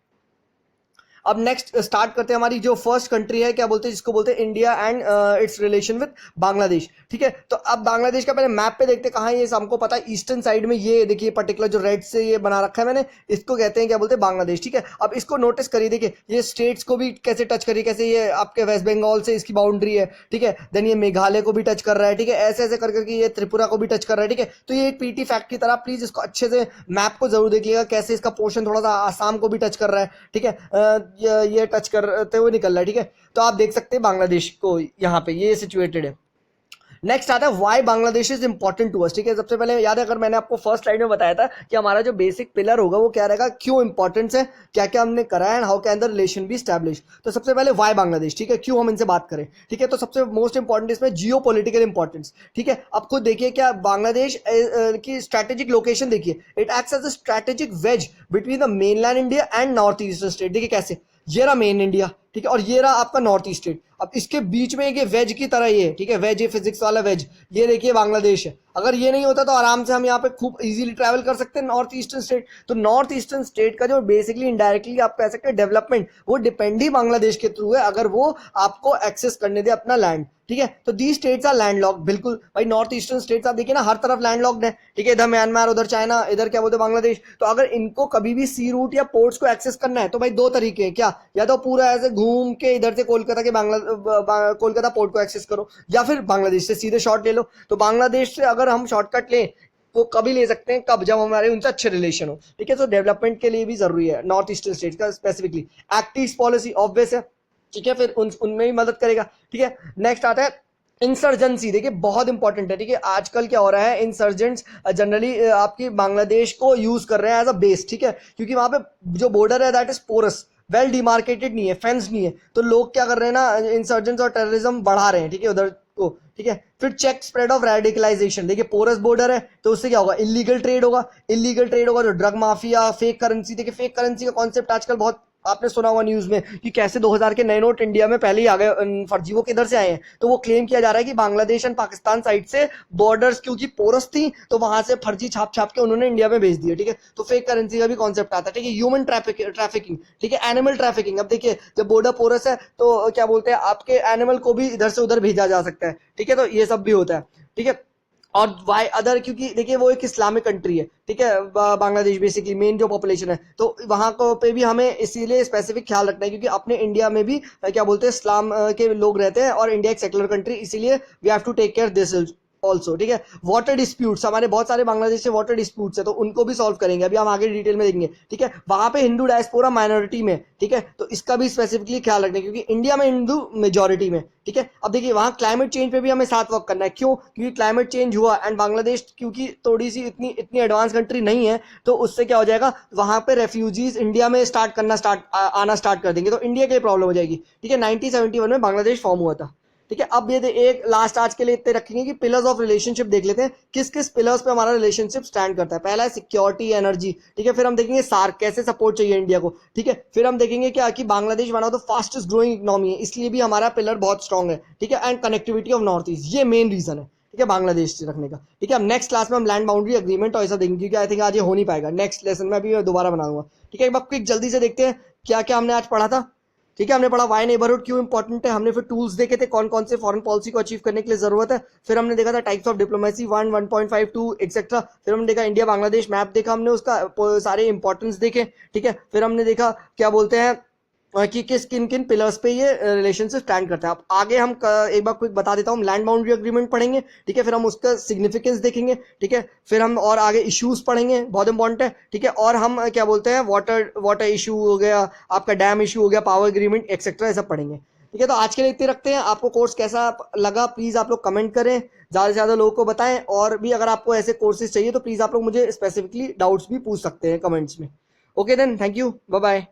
अब नेक्स्ट स्टार्ट करते हैं, हमारी जो फर्स्ट कंट्री है क्या बोलते हैं, जिसको बोलते हैं India and it's relation with Bangladesh, ठीक है। तो अब बांग्लादेश का पहले मैप पे देखते हैं कहाँ है ये, हमको पता है ईस्टर्न साइड में, ये देखिए पर्टिकुलर जो रेड से ये बना रखा है मैंने, इसको कहते हैं क्या बोलते हैं बांग्लादेश, ठीक है। अब इसको नोटिस करिए, देखिए ये स्टेट्स को भी कैसे टच करिए, कैसे ये आपके वेस्ट बंगाल से इसकी बाउंड्री है, ठीक है। देन ये मेघालय को भी टच कर रहा है, ठीक है, ऐसे ऐसे कर करके ये त्रिपुरा को भी टच कर रहा है, ठीक है। तो ये एक पीटी फैक्ट की तरह, प्लीज इसको अच्छे से मैप को जरूर देखिएगा, कैसे इसका पोर्शन थोड़ा सा आसाम को भी टच कर रहा है, ठीक है, ये टच करते हुए निकल रहा है, ठीक है। तो आप देख सकते हैं बांग्लादेश को यहाँ पे ये सिचुएटेड है। नेक्स्ट आता है why Bangladesh is important to us, ठीक है। सबसे पहले याद है, अगर मैंने आपको फर्स्ट स्लाइड में बताया था कि हमारा जो बेसिक पिलर होगा वो क्या रहेगा, क्यों इंपॉर्टेंस है, क्या क्या हमने करा है, and how can the relation be establish. तो सबसे पहले व्हाई बांग्लादेश, ठीक है, क्यों हम इनसे बात करें, ठीक है। तो सबसे मोस्ट इंपॉर्टेंट इसमें जियो पोलिटिकल इंपॉर्टेंस, ठीक है। अब खुद देखिए क्या बांग्लादेश की स्ट्रैटेजिक लोकेशन देखिए, it acts as a strategic wedge between the mainland India and north eastern state. देखिए कैसे, ये रहा मेन इंडिया, ठीक है, और ये रहा आपका नॉर्थ ईस्ट स्टेट। अब इसके बीच में एक ये वेज की तरह ये, ठीक है, वेज, ये फिजिक्स वाला वेज, ये देखिए बांग्लादेश है। अगर ये नहीं होता तो आराम से हम यहाँ पे खूब इजीली ट्रैवल कर सकते हैं नॉर्थ ईस्टर्न स्टेट। तो नॉर्थ ईस्टर्न स्टेट का जो बेसिकली इनडायरेक्टली आप कह सकते हैं डेवलपमेंट, वो डिपेंड ही बांग्लादेश के थ्रू है, अगर वो आपको एक्सेस करने दे अपना लैंड, ठीक है। तो दी स्टेट्स आर लैंडलॉक्ड, बिल्कुल भाई, नॉर्थ ईस्टर्न स्टेट्स आप देखिए ना, हर तरफ लैंडलॉक्ड है, ठीक है। इधर म्यांमार, उधर चाइना, इधर क्या बोलते हैं बांग्लादेश। तो अगर इनको कभी भी सी रूट या पोर्ट्स को एक्सेस करना है तो भाई दो तरीके हैं, क्या, या तो पूरा ऐसे घूम के इधर से कोलकाता के कोलकाता पोर्ट को एक्सेस करो, या फिर बांग्लादेश से सीधे शॉर्ट ले लो। तो बांग्लादेश से अगर हम शॉर्टकट लें वो कभी ले सकते हैं, कब, जब हमारे उनसे अच्छे रिलेशन हो, ठीक है। तो डेवलपमेंट के लिए भी जरूरी है नॉर्थ ईस्टर्न स्टेट का specifically. Act east policy obvious है, ठीक है, फिर उनमें भी मदद करेगा, ठीक है। नेक्स्ट आता है इंसर्जेंसी, देखिए बहुत इंपॉर्टेंट है, ठीक है। आजकल क्या हो रहा है, इंसर्जेंट्स जनरली आपकी बांग्लादेश को यूज कर रहे हैं एज अ बेस, ठीक है, क्योंकि वहां पे जो बॉर्डर है that is porous, well demarcated नहीं है, फेंस नहीं है। तो लोग क्या कर रहे हैं ना, इंसर्जेंट्स और टेररिज्म बढ़ा रहे हैं, ठीक है, उधर को, ठीक है। फिर चेक स्प्रेड ऑफ रेडिकलाइजेशन, देखिए पोरस बॉर्डर है तो उससे क्या होगा, इलीगल ट्रेड होगा, इलीगल ट्रेड होगा तो ड्रग माफिया, फेक करेंसी, देखिए फेक करेंसी का कॉन्सेप्ट आजकल बहुत आपने सुना हुआ न्यूज में कि कैसे 2000 के नए नोट इंडिया में पहले ही आ गए, फर्जी, वो किधर से आए हैं। तो वो क्लेम किया जा रहा है कि बांग्लादेश एंड पाकिस्तान साइड से बॉर्डर्स क्योंकि पोरस थी तो वहां से फर्जी छाप छाप के उन्होंने इंडिया में भेज दिया, ठीक है। तो फेक करेंसी का भी कॉन्सेप्ट आता है, ठीक है। ह्यूमन ट्रैफिकिंग, ठीक है, एनिमल ट्रैफिकिंग। अब देखिए जब बॉर्डर पोरस है तो क्या बोलते हैं, आपके एनिमल को भी इधर से उधर भेजा जा सकता है, ठीक है। तो ये सब भी होता है, ठीक है। और वाई अदर, क्योंकि देखिए वो एक इस्लामिक कंट्री है, ठीक है, बांग्लादेश बेसिकली मेन जो पॉपुलेशन है, तो वहां को पे भी हमें इसीलिए स्पेसिफिक ख्याल रखना है, क्योंकि अपने इंडिया में भी क्या बोलते हैं इस्लाम के लोग रहते हैं और इंडिया एक सेक्युलर कंट्री, इसीलिए we have to take care this also, ठीक है। वाटर डिस्प्यूट्स, हमारे बहुत सारे बांग्लादेश से वाटर डिस्प्यूट्स है, तो उनको भी सॉल्व करेंगे, अभी हम आगे डिटेल में देखेंगे, ठीक है। वहां पे हिंदू डायस्पोरा माइनॉरिटी में, ठीक है, तो इसका भी स्पेसिफिकली ख्याल रखना है, क्योंकि इंडिया में हिंदू मेजोरिटी में, ठीक है। अब देखिए वहां क्लाइमेट चेंज पे भी हमें साथ वर्क करना है, क्यों, क्योंकि क्लाइमेट चेंज हुआ एंड बांग्लादेश क्योंकि थोड़ी सी इतनी इतनी एडवांस कंट्री नहीं है, तो उससे क्या हो जाएगा, वहां पे रेफ्यूजीज इंडिया में आना स्टार्ट कर देंगे, तो इंडिया के लिए प्रॉब्लम हो जाएगी, ठीक है। 1971 में बांग्लादेश फॉर्म हुआ था, ठीक है। अब ये एक लास्ट आज के लिए इतने रखेंगे कि पिलर्स ऑफ रिलेशनशिप देख लेते हैं, किस किस पिलर्स पे हमारा रिलेशनशिप स्टैंड करता है। पहला है सिक्योरिटी, एनर्जी, ठीक है। फिर हम देखेंगे सार्क, कैसे सपोर्ट चाहिए इंडिया को, ठीक है। फिर हम देखेंगे क्या कि Bangladesh one of the fastest growing economy है, इसलिए भी हमारा पिलर बहुत स्ट्रॉग है, ठीक है। And connectivity of north east, ये मेन रीजन है, ठीक है, बांग्लादेश से रखने का, ठीक है। अब नेक्स्ट क्लास में हम लैंड बाउंड्री एग्रीमेंट और ऐसा देखेंगे, क्योंकि आई थिंक आज ये हो नहीं पाएगा, नेक्स्ट लेसन में अभी दोबारा बनाऊंगा, ठीक है। एक बार क्विक जल्दी से देखते हैं क्या क्या हमने आज पढ़ा था, ठीक है। हमने पढ़ा वाई नेबरहुड क्यों इंपॉर्टेंट है, हमने फिर टूल्स देखे थे कौन कौन से फॉरेन पॉलिसी को अचीव करने के लिए जरूरत है, फिर हमने देखा था टाइप्स ऑफ डिप्लोमेसी 1, 1.5, 2 एक्सेट्रा, फिर हमने देखा इंडिया बांग्लादेश मैप देखा हमने, उसका सारे इंपॉर्टेंस देखे, ठीक है। फिर हमने देखा क्या बोलते हैं कि किस किन किन पिलर्स पे ये रिलेशन से स्टैंड करता है। अब आगे हम एक बार क्विक बता देता हूँ, लैंड बाउंड्री एग्रीमेंट पढ़ेंगे, ठीक है। फिर हम उसका सिग्निफिकेंस देखेंगे, ठीक है। फिर हम और आगे इश्यूज पढ़ेंगे, बहुत इंपॉर्टेंट है, ठीक है। और हम क्या बोलते हैं वाटर इशू हो गया, आपका डैम इशू हो गया, पावर एग्रीमेंट एक्सेट्रा, ये सब पढ़ेंगे, ठीक है, तो आज के लिए इतने रखते हैं। आपको कोर्स कैसा लगा प्लीज़ आप लोग कमेंट करें, ज़्यादा से ज़्यादा लोगों को बताएं, और भी अगर आपको ऐसे कोर्सेज चाहिए तो प्लीज़ आप लोग मुझे स्पेसिफिकली डाउट्स भी पूछ सकते हैं कमेंट्स में। Okay then, thank you, bye bye.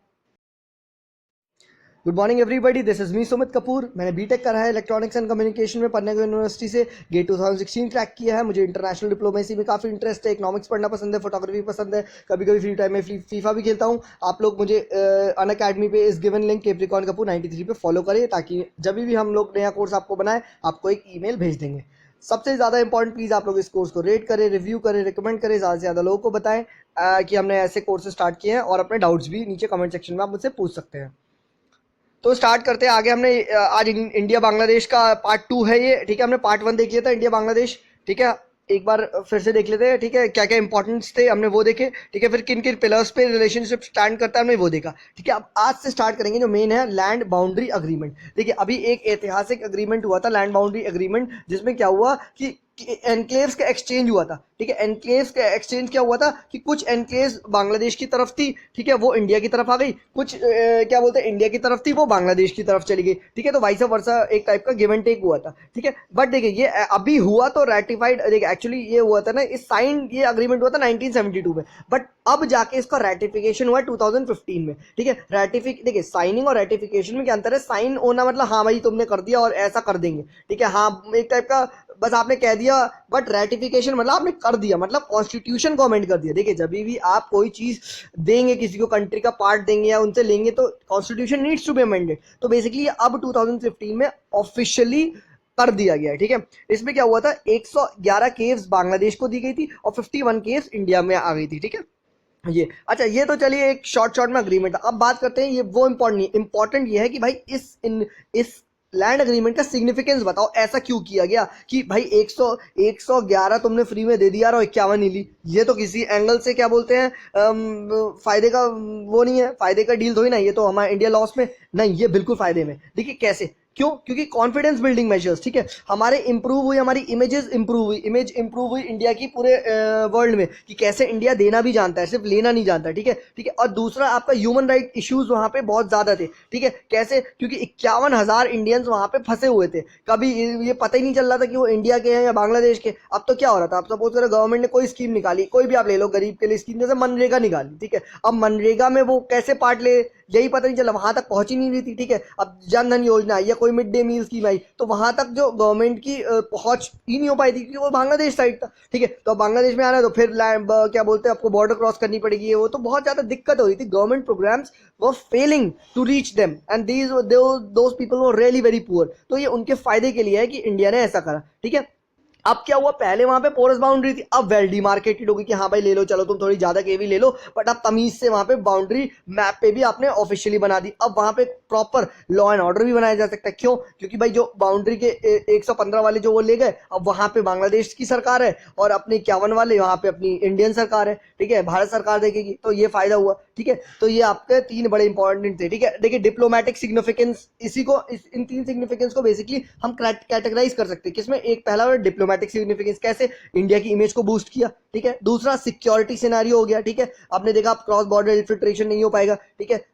Good morning everybody, this is me Sumit Kapoor. मैंने बीटेक करा है इलेक्ट्रॉनिक्स एंड कम्युनिकेशन में पन्ना यूनिवर्सिटी से। गेट 2016 क्रैक किया है। मुझे इंटरनेशनल डिप्लोमेसी में काफ़ी इंटरेस्ट है, इकोनॉमिक्स पढ़ना पसंद है, फोटोग्राफी पसंद है, कभी कभी फ्री टाइम में फीफा भी खेलता हूँ। आप लोग मुझे अनअकैडमी पे इस गिवन लिंक कैप्रिकॉन कपूर 93 पे फॉलो करें, ताकि जब भी हम लोग नया कोर्स आपको बनाए आपको एक ईमेल भेज देंगे। सबसे ज़्यादा इंपॉर्टेंट प्लीज़ आप लोग इस कोर्स को रेट करें, रिव्यू करें, रिकमेंड करें, ज़्यादा से ज़्यादा लोगों को बताएं कि हमने ऐसे कोर्सेज स्टार्ट किए हैं, और अपने डाउट्स भी नीचे कमेंट सेक्शन में आप मुझसे पूछ सकते हैं। तो स्टार्ट करते हैं आगे। हमने आज इंडिया बांग्लादेश का पार्ट 2 है ये, ठीक है। हमने पार्ट 1 देख लिया था इंडिया बांग्लादेश, ठीक है। एक बार फिर से देख लेते हैं, ठीक है, क्या क्या इंपॉर्टेंस थे हमने वो देखे, ठीक है। फिर किन किन पिलर्स पे रिलेशनशिप स्टैंड करता है हमने वो देखा, ठीक है। अब आज से स्टार्ट करेंगे जो मेन है लैंड बाउंड्री अग्रीमेंट। देखिए अभी एक ऐतिहासिक अग्रीमेंट हुआ था लैंड बाउंड्री अग्रीमेंट, जिसमें क्या हुआ कि एनक्लेव्स का एक्सचेंज हुआ था, ठीक है। एनक्लेव्स का एक्सचेंज क्या हुआ था कि कुछ एनक्लेव्स बांग्लादेश की तरफ थी, ठीक है, वो इंडिया की तरफ आ गई। कुछ क्या बोलते हैं इंडिया की तरफ थी, वो बांग्लादेश की तरफ चली गई, ठीक है। तो वाइस वर्सा एक टाइप का गिव एंड टेक हुआ था, ठीक है। बट देखिए ये अभी हुआ तो रेटिफाइड, देखिए एक्चुअली ये हुआ था ना, इस साइन ये अग्रीमेंट हुआ था 1972 में, बट अब जाके इसका रेटिफिकेशन हुआ 2015 में, ठीक है। देखिए साइनिंग और रेटिफिकेशन में क्या अंतर है। साइन होना मतलब हाँ भाई तुमने कर दिया और ऐसा कर देंगे, ठीक है, हाँ एक टाइप का बस आपने कह दिया। बट रेटिफिकेशन मतलब आपने कर दिया, मतलब कॉन्स्टिट्यूशन को अमेंड कर दिया। देखिए जब भी आप कोई चीज देंगे किसी को, कंट्री का पार्ट देंगे या उनसे लेंगे, तो constitution needs to be amended. तो बेसिकली अब 2015 में ऑफिशियली कर दिया गया है, ठीक है। इसमें क्या हुआ था, 111 केव्स बांग्लादेश को दी गई थी और 51 केव्स इंडिया में आ गई थी, ठीक है। ये अच्छा, ये तो चलिए एक शॉर्ट में अग्रीमेंट। अब बात करते हैं, ये वो इंपॉर्टेंट ये है कि भाई इस लैंड एग्रीमेंट का सिग्निफिकेंस बताओ, ऐसा क्यों किया गया कि भाई 111 तुमने फ्री में दे दिया और 51 ही ली। ये तो किसी एंगल से क्या बोलते हैं फायदे का वो नहीं है, फायदे का डील थोड़ी ना, ये तो हमारे इंडिया लॉस में नहीं, ये बिल्कुल फायदे में। देखिए कैसे, क्यों, क्योंकि कॉन्फिडेंस बिल्डिंग मेजर्स, ठीक है, हमारे इंप्रूव हुई, हमारी इमेज इंप्रूव हुई इंडिया की पूरे वर्ल्ड में, कि कैसे इंडिया देना भी जानता है, सिर्फ लेना नहीं जानता, ठीक है, ठीक है। और दूसरा आपका ह्यूमन राइट इश्यूज वहां पे बहुत ज्यादा थे, ठीक है। कैसे, क्योंकि 51,000 इंडियंस वहां पे फंसे हुए थे, कभी ये पता ही नहीं चल रहा था कि वो इंडिया के हैं या बांग्लादेश के। अब तो क्या हो रहा था, अब सपोज करो गवर्नमेंट ने कोई स्कीम निकाली, कोई भी आप ले लो गरीब के लिए स्कीम, जैसे मनरेगा निकाली, ठीक है। अब मनरेगा में वो कैसे पार्ट ले, यही पता नहीं चला, वहां तक पहुंच ही नहीं रही थी, ठीक है। अब जन धन योजना या कोई मिड डे मील स्कीम आई, तो वहां तक जो गवर्नमेंट की पहुंच ही नहीं हो पाई थी, क्योंकि वो बांग्लादेश साइड था, ठीक है। तो बांग्लादेश में आना है तो फिर क्या बोलते हैं आपको बॉर्डर क्रॉस करनी पड़ेगी, वो तो बहुत ज्यादा दिक्कत हो रही थी। गवर्नमेंट प्रोग्राम्स वो failing to reach them, and those people were really very poor. तो ये उनके फायदे के लिए है कि इंडिया ने ऐसा करा, ठीक है। अब क्या हुआ, पहले वहां पे पोरस बाउंड्री थी, अब वेल डिमार्केटेड होगी कि हाँ भाई ले लो, चलो तुम थोड़ी ज्यादा केवी ले लो, बट अब तमीज से वहां पे बाउंड्री मैप पे भी आपने ऑफिशियली बना दी। अब वहां पे प्रॉपर लॉ एंड ऑर्डर भी बनाया जा सकता है। क्यों, क्योंकि भाई जो बाउंड्री के 115 वाले जो वो ले गए, अब वहां पे बांग्लादेश की सरकार है, और अपने 51 वाले वहां पे अपनी इंडियन सरकार है, ठीक है, भारत सरकार देखेगी। तो ये फायदा हुआ, ठीक है। तो ये आपके 3 बड़े इंपॉर्टेंट थे, ठीक है। देखिए डिप्लोमेटिक सिग्निफिकेंस, इन 3 सिग्निफिकेंस को बेसिकली हम कैटेगराइज कर सकते हैं, किसमें एक पहला डिप्लोमेटिक सिग्निफिकेंस, कैसे इंडिया की इमेज को बूस्ट किया, ठीक है। दूसरा सिक्योरिटी सिनेरियो हो गया, ठीक है, आपने देखा आप क्रॉस बॉर्डर इन्फिल्ट्रेशन नहीं हो पाएगा, ठीक है।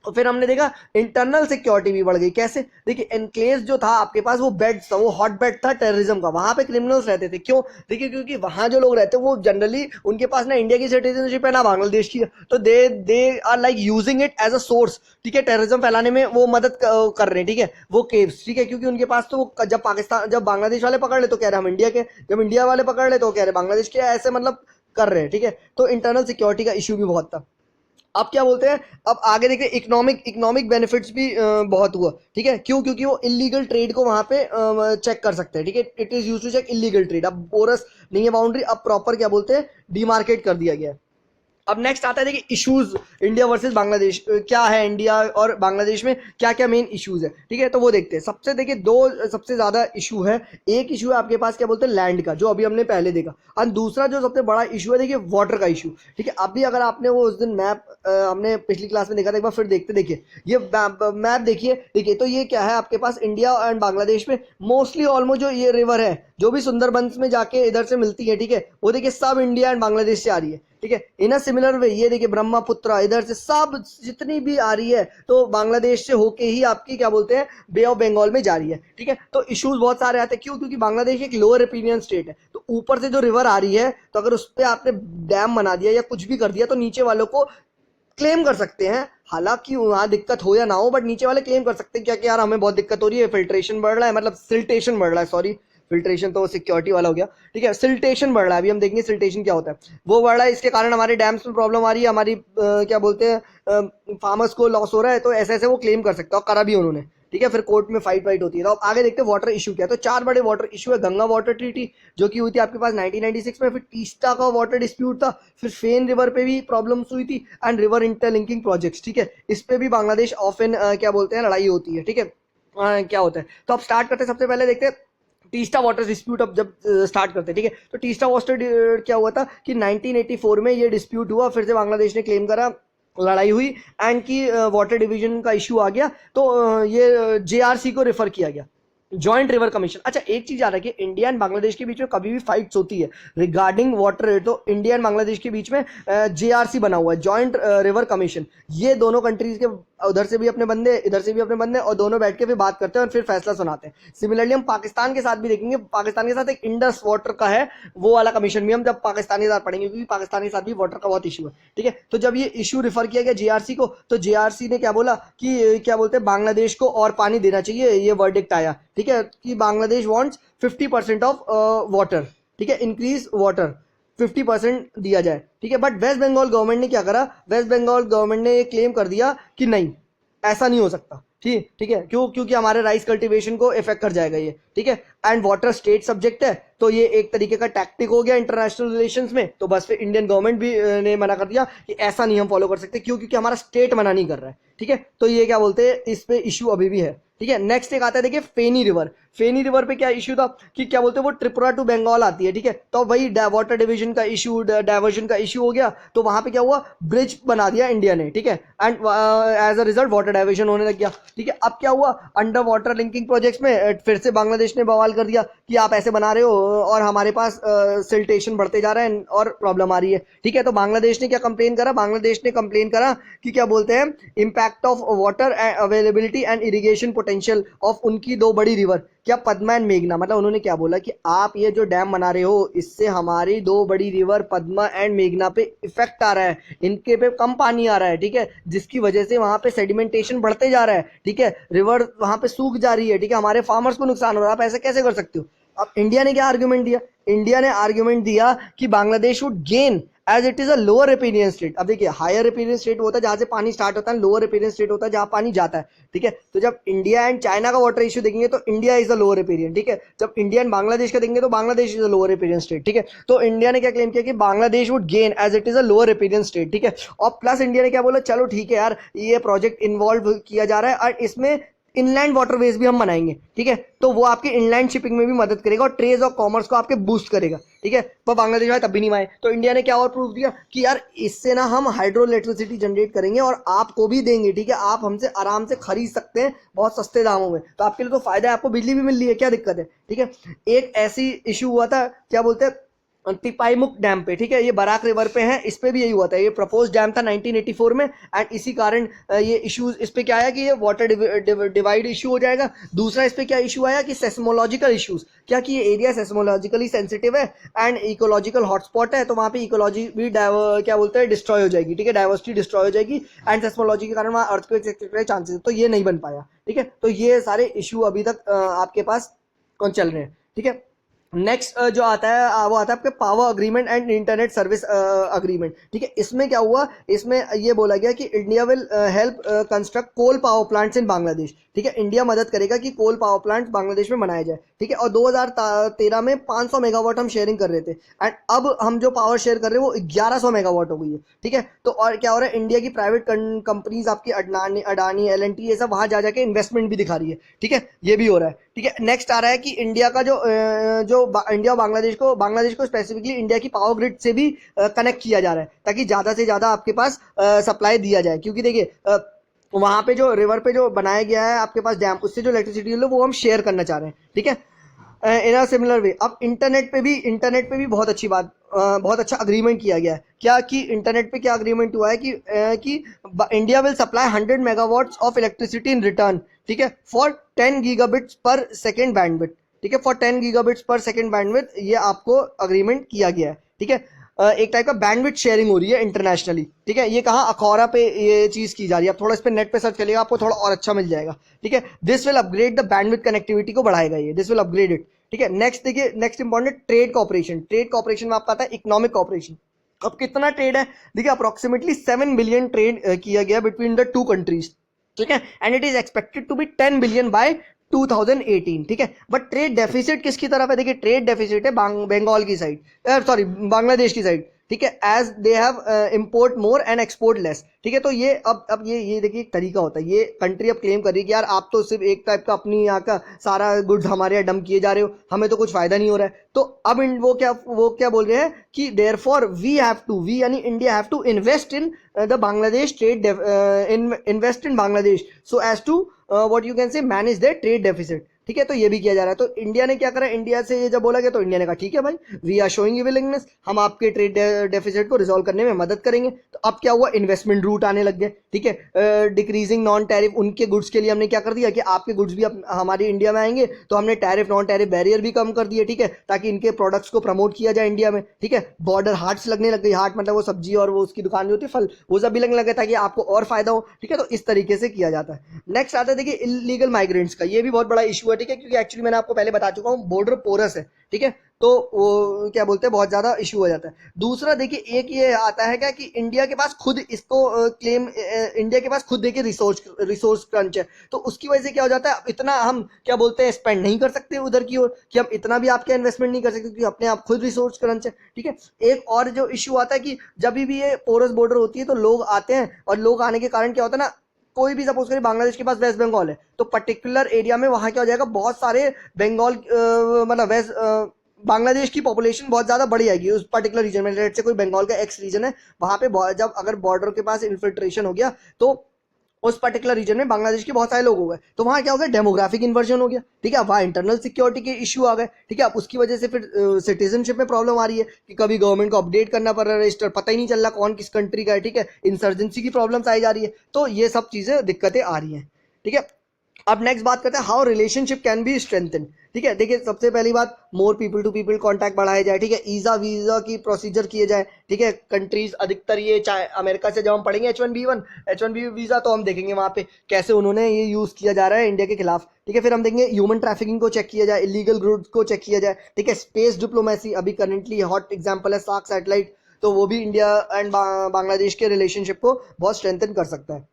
फिर हमने देखा इंटरनल सिक्योरिटी भी बढ़ गई। कैसे, देखिए एनक्लेव्स जो था आपके पास, वो बेड था, वो हॉट बेड था टेररिज्म का, वहां पे क्रिमिनल्स रहते थे। क्यों, देखिए क्योंकि वहां जो लोग रहते हैं वो जनरली उनके पास ना इंडिया की सिटीजनशिप है ना बांग्लादेश की, तो they are like using it as a source, ठीक है, टेररिज्म फैलाने में वो मदद कर रहे हैं, ठीक है, वो केव्स, ठीक है। क्योंकि उनके पास तो वो जब बांग्लादेश वाले पकड़ ले तो कह रहे हम इंडिया के, जब इंडिया वाले पकड़ ले तो कह रहे बांग्लादेश के, ऐसे मतलब कर रहे हैं, ठीक है। तो इंटरनल सिक्योरिटी का इश्यू भी बहुत था। अब क्या बोलते हैं, अब आगे देखते हैं इकोनॉमिक बेनिफिट्स भी बहुत हुआ, ठीक है। क्यों, क्योंकि वो इलीगल ट्रेड को वहां पे चेक कर सकते हैं, ठीक है। It is use to check illegal trade. अब पोरस नहीं है बाउंड्री, अब प्रॉपर क्या बोलते हैं डीमार्केट कर दिया गया है। अब नेक्स्ट आता है देखिए इश्यूज, इंडिया वर्सेस बांग्लादेश, क्या है इंडिया और बांग्लादेश में क्या क्या मेन इश्यूज है, ठीक है। तो वो देखते हैं। सबसे देखिए सबसे ज्यादा इशू है, एक इशू है आपके पास क्या बोलते हैं लैंड का, जो अभी हमने पहले देखा, और दूसरा जो सबसे बड़ा इशू है देखिए वाटर का इशू, ठीक है। अभी अगर आपने वो उस दिन मैप हमने पिछली क्लास में देखा था, एक बार फिर देखते, देखिए ये मैप देखिए तो ये क्या है आपके पास इंडिया एंड बांग्लादेश में मोस्टली ऑलमोस्ट जो ये रिवर है, जो भी सुंदरबंस में जाके इधर से मिलती है, ठीक है, वो देखिए सब इंडिया एंड बांग्लादेश से आ रही है। ठीक है। इन अ सिमिलर वे ये देखिए ब्रह्मपुत्र इधर से सब जितनी भी आ रही है तो बांग्लादेश से होके ही आपकी क्या बोलते हैं बे ऑफ बंगाल में जा रही है, ठीक है। तो इश्यूज बहुत सारे आते हैं, क्यों? क्योंकि बांग्लादेश एक लोअर रिपीरियन स्टेट है, तो ऊपर से जो रिवर आ रही है तो अगर उस पर आपने डैम बना दिया या कुछ भी कर दिया तो नीचे वालों को क्लेम कर सकते हैं, हालांकि वहां दिक्कत हो या ना हो, बट नीचे वाले क्लेम कर सकते हैं क्या कि यार हमें बहुत दिक्कत हो रही है, फिल्ट्रेशन बढ़ रहा है, मतलब सिल्टेशन बढ़ रहा है, सॉरी फिल्ट्रेशन तो सिक्योरिटी वाला हो गया, ठीक है। सिल्टेशन बढ़ रहा है, अभी हम देखेंगे सिल्टेशन क्या होता है, वो बढ़ रहा है, इसके कारण हमारे डैम्स में प्रॉब्लम आ रही है, हमारी क्या बोलते हैं फार्मर्स को लॉस हो रहा है, तो ऐसे ऐसे वो क्लेम कर सकते हैं और करा भी उन्होंने, ठीक है। फिर कोर्ट में फाइट वाइट होती है। तो अब आगे देखते हैं वाटर इशू क्या है। तो चार बड़े वाटर इशू है। गंगा वाटर ट्रीटी जो कि हुई थी आपके पास 1996 में, फिर तीस्ता का वाटर डिस्प्यूट था, फिर फेन रिवर पे भी प्रॉब्लम्स हुई थी, एंड रिवर इंटरलिंकिंग प्रोजेक्ट्स, ठीक है। इस पे भी बांग्लादेश ऑफन क्या बोलते हैं लड़ाई होती है, ठीक है। क्या होता है तो अब स्टार्ट करते हैं, सबसे पहले देखते हैं टीस्टा वाटर डिस्प्यूट। अब जब स्टार्ट करते हैं, ठीक है, तो टीस्टा वाटर क्या हुआ था कि 1984 में ये डिस्प्यूट हुआ, फिर से बांग्लादेश ने क्लेम करा, लड़ाई हुई, एंड की वाटर डिवीजन का इशू आ गया, तो ये जेआरसी को रेफर किया गया, जॉइंट रिवर कमीशन। अच्छा एक चीज याद है कि इंडिया एंड बांग्लादेश के बीच में कभी भी फाइट्स होती है रिगार्डिंग वाटर, तो इंडिया एंड बांग्लादेश के बीच में जेआरसी बना हुआ है, जॉइंट रिवर कमीशन। ये दोनों कंट्रीज के उधर से भी अपने बंदे इधर से भी अपने बंदे, और दोनों बैठ के फिर बात करते हैं और फिर फैसला सुनाते हैं। सिमिलरली हम पाकिस्तान के साथ भी देखेंगे, पाकिस्तान के साथ एक इंडस वाटर का है, वो वाला कमीशन भी हम जब पाकिस्तान के साथ पढ़ेंगे, क्योंकि पाकिस्तान के साथ भी वाटर का बहुत इशू है, ठीक है। तो जब ये इशू रिफर किया गया जेआरसी को, तो जेआरसी ने क्या बोला कि क्या बोलते हैं बांग्लादेश को और पानी देना चाहिए, ये वर्डिक्ट आया, ठीक है, कि बांग्लादेश वांट्स 50% ऑफ वाटर, ठीक है, इंक्रीज वाटर 50% दिया जाए, ठीक है। बट वेस्ट बंगाल गवर्नमेंट ने क्या करा, वेस्ट बंगाल गवर्नमेंट ने क्लेम कर दिया कि नहीं ऐसा नहीं हो सकता, ठीक ठीक है, क्यों? क्योंकि हमारे राइस कल्टीवेशन को इफेक्ट कर जाएगा ये, ठीक है। एंड वाटर स्टेट सब्जेक्ट है, तो ये एक तरीके का टैक्टिक हो गया इंटरनेशनल रिलेशंस में, तो बस फिर इंडियन गवर्नमेंट भी ने मना कर दिया कि ऐसा नहीं हम फॉलो कर सकते, क्यों? क्योंकि हमारा स्टेट मना नहीं कर रहा है, ठीक है। तो ये क्या बोलते हैं इस पे इशू अभी भी है, ठीक है। नेक्स्ट एक आता है देखिए फेनी रिवर। फेनी रिवर पे क्या इशू था कि क्या बोलते हैं वो त्रिपुरा टू बंगाल आती है, ठीक है। तो वही वाटर डिवीजन का इशू, डाइवर्जन का इशू हो गया, तो वहां पे क्या हुआ ब्रिज बना दिया इंडिया ने, ठीक है, and as a result water diversion होने लग गया, ठीक है। अब क्या हुआ अंडर वाटर लिंकिंग प्रोजेक्ट्स में फिर से बांग्लादेश ने बवाल कर दिया कि आप ऐसे बना रहे हो और हमारे पास सिल्टेशन बढ़ते जा रहा है और प्रॉब्लम आ रही है, ठीक है। तो बांग्लादेश ने क्या कंप्लेन करा, बांग्लादेश ने कंप्लेन करा कि क्या बोलते हैं impact of water availability and irrigation potential of उनकी दो बड़ी रिवर, क्या पद्मा एंड मेघना। मतलब उन्होंने क्या बोला कि आप ये जो डैम बना रहे हो इससे हमारी दो बड़ी रिवर पद्मा एंड मेघना पे इफेक्ट आ रहा है, इनके पे कम पानी आ रहा है, ठीक है, जिसकी वजह से वहां पे सेडिमेंटेशन बढ़ते जा रहा है, ठीक है, रिवर वहां पे सूख जा रही है, ठीक है, हमारे फार्मर्स को नुकसान हो रहा है, आप ऐसे कैसे कर सकते हो। अब इंडिया ने क्या आर्ग्यूमेंट दिया, इंडिया ने आर्ग्यूमेंट दिया कि Bangladesh would gain as it is a lower riparian state. अब देखिए हायर रिपीरियन स्टेट होता है जहां से पानी स्टार्ट होता है, लोअर रिपीरियन स्टेट होता है जहां पानी जाता है, ठीक है। तो जब इंडिया एंड चाइना का वाटर इशू देखेंगे तो India is a lower riparian, ठीक है। जब इंडिया एंड बांग्लादेश का देखेंगे तो Bangladesh is a lower riparian state, ठीक है। तो इंडिया ने क्या क्लेम किया कि Bangladesh would gain as it is a lower riparian state, ठीक है। और प्लस इंडिया ने क्या बोला, चलो ठीक है यार ये प्रोजेक्ट इन्वॉल्व किया जा रहा है और इसमें इनलैंड वाटरवेज भी हम बनाएंगे, ठीक है, तो वो आपके इनलैंड शिपिंग में भी मदद करेगा और ट्रेड और कॉमर्स को आपके बूस्ट करेगा, ठीक है। पर बांग्लादेश में तब भी नहीं आए, तो इंडिया ने क्या और प्रूव दिया कि यार इससे ना हम हाइड्रो इलेक्ट्रिसिटी जनरेट करेंगे और आपको भी देंगे, ठीक है, आप हमसे आराम से खरीद सकते हैं बहुत सस्ते दामों में, तो आपके लिए तो फायदा है, आपको बिजली भी मिल रही है, क्या दिक्कत है, ठीक है। एक ऐसी इशू हुआ था क्या बोलते हैं तिपाईमुख डैम पे, ठीक है, ये बराक रिवर पे है, इस पे भी यही हुआ था, ये प्रपोज डैम था 1984 में, एंड इसी कारण ये इश्यूज इस पे क्या आया कि ये वाटर डिवाइड इशू हो जाएगा। दूसरा इस पे क्या इशू आया कि सेस्मोलॉजिकल इश्यूज, क्या कि ये एरिया सेस्मोलॉजिकली सेंसिटिव है एंड इकोलॉजिकल हॉटस्पॉट है, तो वहाँ पे इकोलॉजी भी क्या बोलते हैं डिस्ट्रॉय हो जाएगी, ठीक है, डाइवर्सिटी डिस्ट्रॉय हो जाएगी एंड सेस्मोलॉजी के कारण वहाँ अर्थक्वेक के चांसेस, तो ये नहीं बन पाया, ठीक है। तो ये सारे इशू अभी तक आपके पास चल रहे हैं, ठीक है। नेक्स्ट जो आता है वो आता है आपके power agreement and internet service agreement, ठीक है। इसमें क्या हुआ, इसमें ये बोला गया कि India will help construct coal power plants in Bangladesh, ठीक है, इंडिया मदद करेगा कि कोल पावर प्लांट बांग्लादेश में बनाया जाए, ठीक है। और 2013 में 500 मेगावाट हम शेयरिंग कर रहे थे एंड अब हम जो पावर शेयर कर रहे हैं वो 1100 मेगावाट हो गई है, ठीक है। तो और क्या हो रहा है, इंडिया की प्राइवेट कंपनीज आपकी अडानी एल&टी ये सब वहां जा जाके इन्वेस्टमेंट भी दिखा रही है, ठीक है, ये भी हो रहा है, ठीक है। नेक्स्ट आ रहा है कि इंडिया का जो इंडिया और बांग्लादेश को स्पेसिफिकली इंडिया की पावर ग्रिड से भी कनेक्ट किया जा रहा है ताकि ज्यादा से ज्यादा आपके पास सप्लाई दिया जाए, क्योंकि देखिए वहां पे जो रिवर पे जो बनाया गया है आपके पास डैम, उससे जो इलेक्ट्रिसिटी वो हम शेयर करना चाह रहे हैं, ठीक है। इन अ सिमिलर वे अब इंटरनेट पे भी बहुत अच्छा अग्रीमेंट किया गया है। क्या कि इंटरनेट पे क्या अग्रीमेंट हुआ है कि India will supply 100 megawatts of electricity in return, ठीक है, for 10 gigabits per second bandwidth, ठीक है, for 10 gigabits per second bandwidth, ये आपको अग्रीमेंट किया गया है, ठीक है। एक टाइप का बैंडविड्थ शेयरिंग हो रही है इंटरनेशनली, ठीक है। ये कहाँ, अखौरा पे ये चीज की जा रही है। आप थोड़ा इस पे नेट पे सर्च करिएगा, आपको थोड़ा और अच्छा मिल जाएगा, ठीक है। This will upgrade the bandwidth connectivity को बढ़ाएगा ये, दिस विल अपग्रेड इट, ठीक है। नेक्स्ट देखिए, नेक्स्ट इंपॉर्टेंट ट्रेड कॉपरेशन में आपका आता है इकोनॉमिक कॉपरेशन। अब कितना ट्रेड है, देखिए अप्रोक्सीमेटली 7 बिलियन ट्रेड किया गया बिटवीन द टू कंट्रीज, ठीक है, and it is expected to be 10 billion by 2018, ठीक है। बट ट्रेड डेफिसिट किसकी तरफ है, देखिए ट्रेड डेफिसिट है बंगाल की साइड, सॉरी बांग्लादेश की साइड, ठीक है, as they have import more and export less, ठीक है। तो ये अब ये देखिए एक तरीका होता है, ये कंट्री अब क्लेम कर रही है कि यार आप तो सिर्फ एक टाइप का अपनी यहाँ का सारा गुड्स हमारे यहाँ डंप किए जा रहे हो, हमें तो कुछ फायदा नहीं हो रहा है। तो अब वो क्या बोल रहे हैं कि देयरफॉर वी यानी India have to invest in the Bangladesh trade, invest in Bangladesh so as to what you can say manage the trade deficit, ठीक है। तो ये भी किया जा रहा है। तो इंडिया ने क्या करा, इंडिया से ये जब बोला गया तो इंडिया ने कहा ठीक है भाई, we are showing you willingness, हम आपके ट्रेड डेफिसिट को रिजॉल्व करने में मदद करेंगे। तो अब क्या हुआ, इन्वेस्टमेंट रूट आने लग गए, ठीक है। डिक्रीजिंग नॉन टैरिफ, उनके गुड्स के लिए हमने क्या कर दिया कि आपके गुड्स भी हमारी इंडिया में आएंगे, तो हमने टैरिफ नॉन टैरिफ बैरियर भी कम कर दिए, ठीक है, ताकि इनके प्रोडक्ट्स को प्रमोट किया जाए इंडिया में, ठीक है। बॉर्डर हार्ट्स लगने लग गई, हार्ट मतलब वो सब्जी और वो उसकी दुकान जो होती है फल, वो सब भी लगने लगे ताकि आपको और फायदा हो, ठीक है। तो इस तरीके से किया जाता है। नेक्स्ट आता है देखिए इलीगल माइग्रेंट्स का, ये भी बहुत बड़ा इशू है, ठीक है, क्योंकि एक्चुअली मैंने आपको पहले बता चुका हूँ बॉर्डर पोरस है, ठीक है। तो वो क्या बोलते हैं, बहुत ज्यादा इशू हो जाता है। दूसरा देखिए एक ये आता है क्या कि इंडिया के पास खुद इसको क्लेम, इंडिया के पास खुद देखिए रिसोर्स क्रंच है। तो उसकी वजह से क्या हो जाता है, इतना हम क्या बोलते हैं स्पेंड नहीं कर सकते उधर की ओर, कि हम इतना भी आपके इन्वेस्टमेंट नहीं कर सकते क्योंकि अपने आप खुद रिसोर्स क्रंच है, ठीक है। एक और जो इशू आता है कि जब भी ये पोरस बॉर्डर होती है तो लोग आते हैं, और लोग आने के कारण क्या होता है ना, कोई भी सपोज करिए बांग्लादेश के पास वेस्ट बंगाल है, तो पर्टिकुलर एरिया में वहां क्या हो जाएगा, बहुत सारे बंगाल मतलब वेस्ट बांग्लादेश की पॉपुलेशन बहुत ज्यादा बढ़ जाएगी उस पर्टिकुलर रीजन में। लेट्स से कोई बंगाल का एक्स रीजन है, वहां पे जब अगर बॉर्डर के पास इन्फिल्ट्रेशन हो गया तो उस पर्टिकुलर रीजन में बांग्लादेश के बहुत सारे लोग हो गए, तो वहां क्या हो गया, डेमोग्राफिक इन्वर्जन हो गया, ठीक है। वहां इंटरनल सिक्योरिटी के इश्यू आ गए, ठीक है। अब उसकी वजह से फिर सिटीजनशिप में प्रॉब्लम आ रही है कि कभी गवर्नमेंट को अपडेट करना पड़ रहा है रजिस्टर, पता ही नहीं चल रहा कौन किस कंट्री का है, ठीक है। इंसर्जेंसी की प्रॉब्लम्स आई जा रही है। तो ये सब चीजें दिक्कतें आ रही हैं, ठीक है। अब नेक्स्ट बात करते हैं how relationship can be strengthen, ठीक है। देखिए सबसे पहली बात, more people to people contact बढ़ाया जाए, ठीक है। वीजा की प्रोसीजर किए जाए, ठीक है। कंट्रीज अधिकतर ये चाहे अमेरिका से जब हम पढ़ेंगे H1B वीजा, तो हम देखेंगे वहां पे कैसे उन्होंने ये यूज किया जा रहा है इंडिया के खिलाफ, ठीक है। फिर हम देखेंगे ह्यूमन ट्रैफिकिंग को चेक किया जाए, इलीगल गुड्स को चेक किया जाए, ठीक है। स्पेस डिप्लोमेसी अभी करंटली हॉट एग्जाम्पल है, सार्क सैटेलाइट, तो वो भी इंडिया एंड बांग्लादेश के रिलेशनशिप को बहुत स्ट्रेंथन कर सकता है।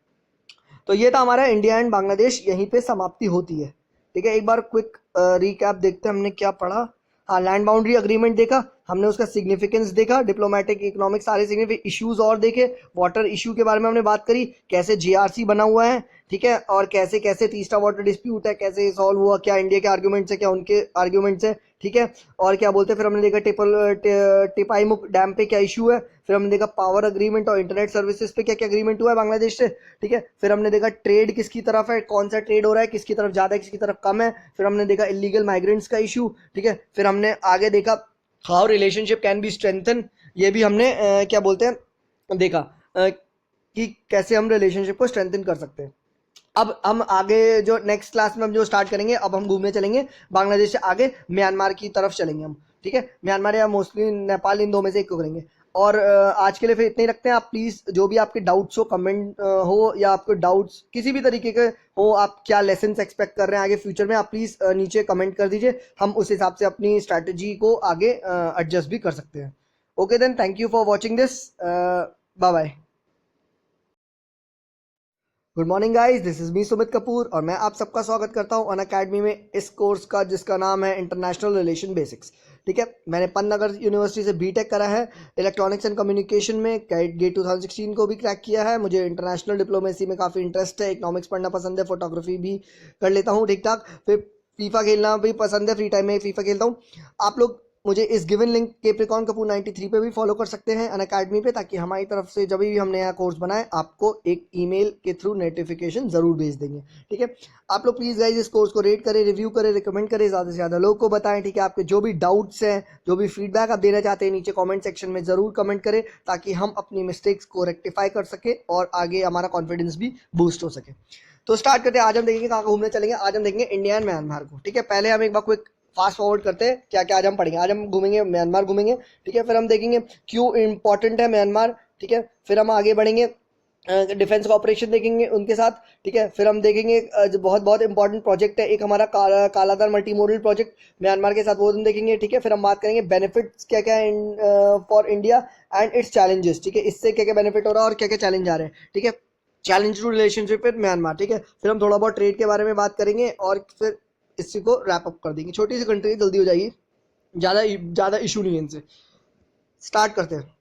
तो ये था हमारा इंडिया एंड बांग्लादेश, यहीं पे समाप्ति होती है, ठीक है। एक बार क्विक रिकैप देखते हैं हमने क्या पढ़ा। हाँ, लैंड बाउंड्री अग्रीमेंट देखा हमने, उसका सिग्निफिकेंस देखा, डिप्लोमेटिक इकोनॉमिक सारे सिग्निफिकेंट इश्यूज और देखे, वाटर इशू के बारे में हमने बात करी, कैसे जेआरसी बना हुआ है, ठीक है, और कैसे कैसे तीसरा वाटर डिस्प्यूट है, कैसे सॉल्व हुआ, क्या इंडिया के आर्ग्यूमेंट्स है, क्या उनके आर्ग्यूमेंट्स है, ठीक है। और क्या बोलते हैं, फिर हमने देखा टिपाईमुख डैम पे क्या इशू है, फिर हमने देखा पावर अग्रीमेंट और इंटरनेट सर्विसेज पे क्या क्या अग्रीमेंट हुआ है बांग्लादेश से, ठीक है। फिर हमने देखा ट्रेड किसकी तरफ है, कौन सा ट्रेड हो रहा है, किसकी तरफ ज्यादा है किसकी तरफ कम है। फिर हमने देखा इलीगल माइग्रेंट्स का इशू, ठीक है। फिर हमने आगे देखा how relationship can be strengthen, ये भी हमने क्या बोलते हैं देखा कि कैसे हम रिलेशनशिप को स्ट्रेंथन कर सकते हैं। अब हम आगे जो नेक्स्ट क्लास में हम जो स्टार्ट करेंगे, अब हम घूमने चलेंगे बांग्लादेश से आगे म्यांमार की तरफ चलेंगे हम, ठीक है। म्यांमार या मोस्टली नेपाल, इन दो में से एक को करेंगे। और आज के लिए फिर इतने ही रखते हैं। आप प्लीज़ जो भी आपके डाउट्स हो, कमेंट हो, या आपको डाउट्स किसी भी तरीके के हो, आप क्या लेसन एक्सपेक्ट कर रहे हैं आगे फ्यूचर में, आप प्लीज़ नीचे कमेंट कर दीजिए, हम उस हिसाब से अपनी स्ट्रैटेजी को आगे एडजस्ट भी कर सकते हैं। Okay then, thank you for watching this, bye bye. Good morning guys, this is me Sumit Kapoor, और मैं आप सबका स्वागत करता हूं अन अकेडमी में इस कोर्स का जिसका नाम है इंटरनेशनल रिलेशन बेसिक्स, ठीक है। मैंने पन्नागर यूनिवर्सिटी से बीटेक करा है इलेक्ट्रॉनिक्स एंड कम्युनिकेशन में, कैट गेट 2016 को भी क्रैक किया है। मुझे इंटरनेशनल डिप्लोमेसी में काफ़ी इंटरेस्ट है, इकोनॉमिक्स पढ़ना पसंद है, फोटोग्राफी भी कर लेता हूँ ठीक ठाक, फिर फीफा खेलना भी पसंद है, फ्री टाइम में फीफा खेलता हूँ। आप लोग मुझे इस गिवन लिंक केप्रिकॉन कपूर 93 पे भी फॉलो कर सकते हैं अनअकैडमी पे, ताकि हमारी तरफ से जब भी हम नया कोर्स बनाए आपको एक ईमेल के थ्रू नोटिफिकेशन ज़रूर भेज देंगे। ठीक है, आप लोग प्लीज़ गाइज इस कोर्स को रेट करें, रिव्यू करें, रिकमेंड करें, ज़्यादा से ज़्यादा लोगों को बताएं। ठीक है, आपके जो भी डाउट्स हैं, जो भी फीडबैक आप देना चाहते हैं, नीचे कॉमेंट सेक्शन में ज़रूर कमेंट करें, ताकि हम अपनी मिस्टेक्स को रेक्टिफाई कर सकें और आगे हमारा कॉन्फिडेंस भी बूस्ट हो सके। तो स्टार्ट करते हैं। आज हम देखेंगे कहाँ घूमने चलेंगे। आज हम देखेंगे इंडिया एंड म्यांमार को। ठीक है, पहले हम एक बार क्विक फास्ट फॉरवर्ड करते हैं क्या क्या आज हम पढ़ेंगे। आज हम घूमेंगे म्यांमार घूमेंगे। ठीक है, फिर हम देखेंगे क्यों इंपॉर्टेंट है म्यांमार। ठीक है, फिर हम आगे बढ़ेंगे, डिफेंस कॉपरेशन देखेंगे उनके साथ। ठीक है, फिर हम देखेंगे जो बहुत बहुत इंपॉर्टेंट प्रोजेक्ट है एक हमारा कालाधार मल्टी मॉडल प्रोजेक्ट म्यांमार के साथ, वो हम देखेंगे। ठीक है, फिर हम बात करेंगे बेनिफिट्स क्या क्या है for India and it's challenges. ठीक है, इससे क्या क्या बेनिफिट हो रहा है और क्या क्या चैलेंज आ रहे हैं। ठीक है, challenge to relationship with Myanmar. ठीक है, फिर हम थोड़ा बहुत ट्रेड के बारे में बात करेंगे और फिर इसी को रैप अप कर देंगे। छोटी सी कंट्री जल्दी हो जाएगी, ज़्यादा इशू नहीं है इनसे। स्टार्ट करते हैं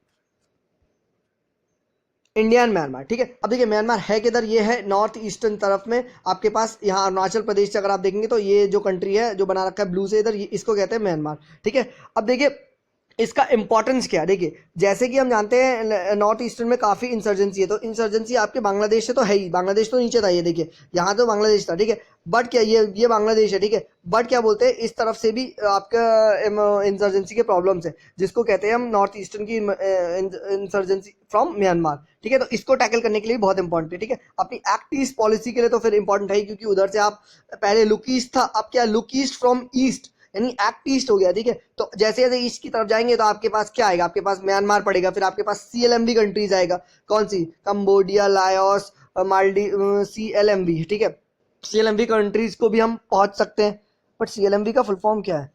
इंडिया एंड म्यांमार। ठीक है, अब देखिए म्यांमार है किधर, ये है नॉर्थ ईस्टर्न तरफ में। आपके पास यहाँ अरुणाचल प्रदेश से अगर आप देखेंगे तो ये जो कंट्री है जो बना रखा है ब्लू से इधर, इसको कहते हैं म्यांमार। ठीक है, अब देखिए इसका इंपॉर्टेंस क्या है। देखिए जैसे कि हम जानते हैं नॉर्थ ईस्टर्न में काफ़ी इंसर्जेंसी है, तो इंसर्जेंसी आपके बांग्लादेश से तो है ही, बांग्लादेश तो नीचे था, ये देखिए यहाँ तो बांग्लादेश था। ठीक है, बट क्या ये बांग्लादेश है। ठीक है, बट क्या बोलते हैं इस तरफ से भी आपका इंसर्जेंसी के प्रॉब्लम्स है, जिसको कहते हैं हम नॉर्थ ईस्टर्न की इंसर्जेंसी फ्रॉम म्यांमार। ठीक है, तो इसको टैकल करने के लिए बहुत इंपॉर्टेंट है। ठीक है, अपनी एक्ट ईस्ट पॉलिसी के लिए तो फिर इंपॉर्टेंट है, क्योंकि उधर से आप पहले लुक ईस्ट था, अब क्या लुक ईस्ट फ्रॉम ईस्ट, यानी एक्ट ईस्ट हो गया। ठीक है, तो जैसे जैसे ईस्ट की तरफ जाएंगे तो आपके पास क्या आएगा, आपके पास म्यांमार पड़ेगा, फिर आपके पास CLMV कंट्रीज आएगा। कौन सी, कंबोडिया, लाओस, मालदीव, CLMV। ठीक है, CLMV कंट्रीज को भी हम पहुंच सकते हैं, बट CLMV का फुल फॉर्म क्या है,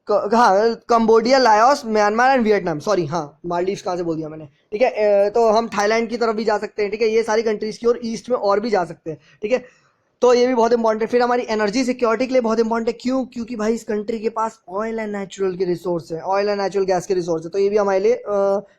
हाँ Cambodia, Laos, Myanmar and Vietnam. Sorry, हाँ मालदीव्स कहाँ से बोल दिया मैंने। ठीक है, तो हम थाईलैंड की तरफ भी जा सकते हैं। ठीक है, ये सारी कंट्रीज की और ईस्ट में और भी जा सकते हैं। ठीक है, तो ये भी बहुत इंपॉर्टेंट है। फिर हमारी एनर्जी सिक्योरिटी के लिए बहुत इंपॉर्टेंट है। क्यों, क्योंकि भाई इस कंट्री के पास ऑयल एंड नेचुरल के रिसोर्स है, ऑयल एंड नेचुरल गैस के रिसोर्स है, तो ये भी हमारे लिए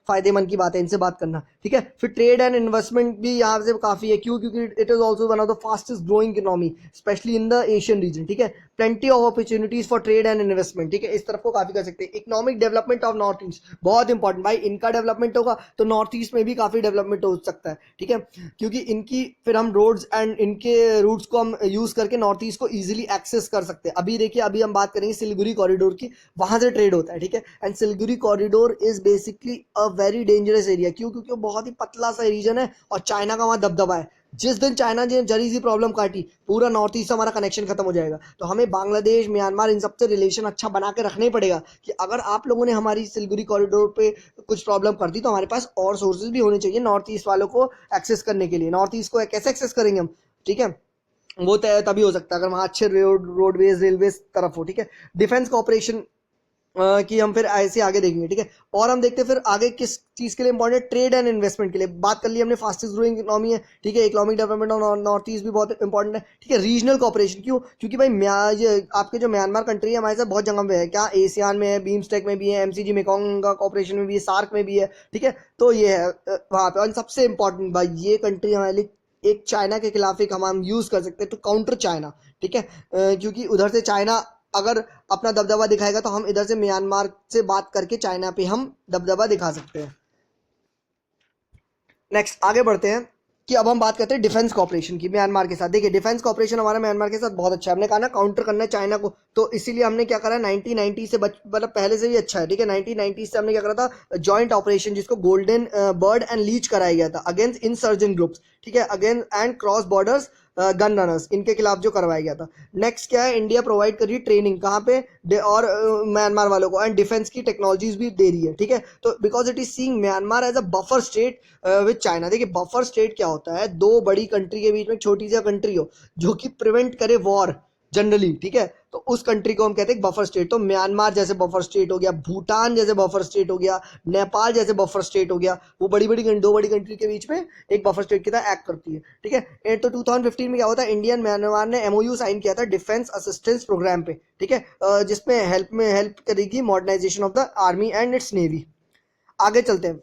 फायदेमंद की बात है इनसे बात करना। ठीक है, फिर ट्रेड एंड इन्वेस्टमेंट भी यहाँ से काफ़ी है। क्यों, क्योंकि it is also one of the fastest growing economy specially in the Asian region. ठीक है, plenty of opportunities for trade and investment. ठीक है, इस तरफ को काफ़ी कर सकते हैं। Economic development of north east बहुत इंपॉर्टेंट, भाई इनका डेवलपमेंट होगा तो नॉर्थ ईस्ट में भी काफ़ी डेवलपमेंट हो सकता है। ठीक है, क्योंकि इनकी फिर हम रोड्स एंड इनके रूट्स को हम यूज़ करके नॉर्थ ईस्ट को इजीली एक्सेस कर सकते हैं। अभी देखिए, अभी हम बात करेंगे सिलीगुड़ी कॉरिडोर की, वहां से ट्रेड होता है। ठीक है, and Siliguri corridor is basically a very dangerous area. क्यों, क्योंकि वो बहुत ही पतला सा रीजन है और चाइना का वहां दबदबा है। जिस दिन चाइना ने जरी सी प्रॉब्लम काटी, पूरा नॉर्थ ईस्ट से हमारा कनेक्शन खत्म हो जाएगा। तो हमें बांग्लादेश, म्यांमार, इन सबसे रिलेशन अच्छा बना के रखना ही पड़ेगा, कि अगर आप लोगों ने हमारी सिलीगुड़ी कॉरिडोर पे कुछ प्रॉब्लम कर दी तो हमारे पास और सोर्सेज भी होने चाहिए नॉर्थ ईस्ट वालों को एक्सेस करने के लिए। नॉर्थ ईस्ट को कैसे एक्सेस करेंगे हम, ठीक है, वो तभी हो सकता है अगर वहाँ अच्छे रोडवेज रेलवेज तरफ हो। ठीक है, डिफेंस कॉपरेशन कि हम फिर ऐसे आगे देखेंगे। ठीक है, और हम देखते हैं फिर आगे किस चीज़ के लिए इंपॉर्टेंट, ट्रेड एंड इन्वेस्टमेंट के लिए बात कर ली हमने। फास्टेस्ट ग्रोइंग इकोनॉमी है। ठीक है, economic development of north east भी बहुत इंपॉर्टेंट है। ठीक है, रीजनल कॉपरेशन, क्यों, क्योंकि भाई ये आपके जो म्यांमार कंट्री है हमारे साथ बहुत जगह पे है, क्या एशियान में है, बीमस्टेक में भी है, MCG मेकॉन्ग का कॉपरेशन में भी है, सार्क में भी है। ठीक है, तो ये है वहाँ पे। और सबसे इंपॉर्टेंट भाई, ये कंट्री हमारे लिए एक चाइना के खिलाफ एक हम यूज़ कर सकते हैं टू काउंटर चाइना। ठीक है, क्योंकि उधर से चाइना अगर अपना दबदबा दिखाएगा तो हम इधर से म्यांमार से बात करके चाइना पे हम दबदबा दिखा सकते हैं। नेक्स्ट आगे बढ़ते हैं कि अब हम बात करते हैं डिफेंस कॉपरेशन की म्यांमार के साथ। देखिए डिफेंस कॉपरेशन हमारा म्यांमार के साथ बहुत अच्छा है। हमने कहा ना काउंटर करना है चाइना को, तो इसीलिए हमने क्या करा, 1990 से मतलब पहले से भी अच्छा है। ठीक है, 1990 से हमने क्या करा था, जॉइंट ऑपरेशन जिसको गोल्डन बर्ड एंड लीच कराया गया था अगेंस्ट इंसर्जेंट ग्रुप्स। ठीक है, against and cross borders gun runners, इनके खिलाफ जो करवाया गया था। नेक्स्ट क्या है, इंडिया प्रोवाइड कर रही है ट्रेनिंग कहाँ पे, और म्यांमार वालों को, एंड डिफेंस की टेक्नोलॉजीज भी दे रही है। ठीक है, तो because it is seeing Myanmar as a buffer state with China. देखिए बफर स्टेट क्या होता है, दो बड़ी कंट्री के बीच में छोटी सी कंट्री हो जो कि प्रिवेंट करे वॉर जनरली। ठीक है, तो उस कंट्री को हम कहते हैं बफर स्टेट। तो म्यांमार जैसे बफर स्टेट हो गया, भूटान जैसे बफर स्टेट हो गया, नेपाल जैसे बफर स्टेट हो गया, वो दो बड़ी कंट्री के बीच में एक बफर स्टेट की तरह एक्ट करती है। ठीक है, तो 2015 में क्या होता है, इंडियन म्यांमार ने MOU साइन किया था डिफेंस असिस्टेंस प्रोग्राम पे। ठीक है, जिसमें हेल्प करेगी modernisation of the army and its navy. आगे चलते हैं,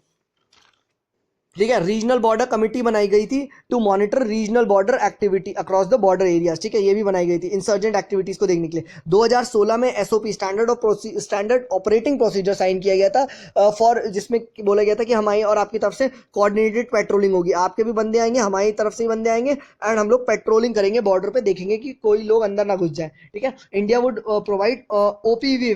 ठीक है, रीजनल बॉर्डर कमेटी बनाई गई थी to monitor regional border activity across the border areas. ठीक है, ये भी बनाई गई थी इंसर्जेंट एक्टिविटीज को देखने के लिए। 2016 में SOP standard operating procedure sign किया गया था फॉर, जिसमें बोला गया था कि हमारी और आपकी तरफ से कोऑर्डिनेटेड पेट्रोलिंग होगी, आपके भी बंदे आएंगे, हमारी तरफ से भी बंदे आएंगे, एंड हम लोग पेट्रोलिंग करेंगे बॉर्डर पे, देखेंगे कि कोई लोग अंदर ना घुस जाए। ठीक है, India would provide OPV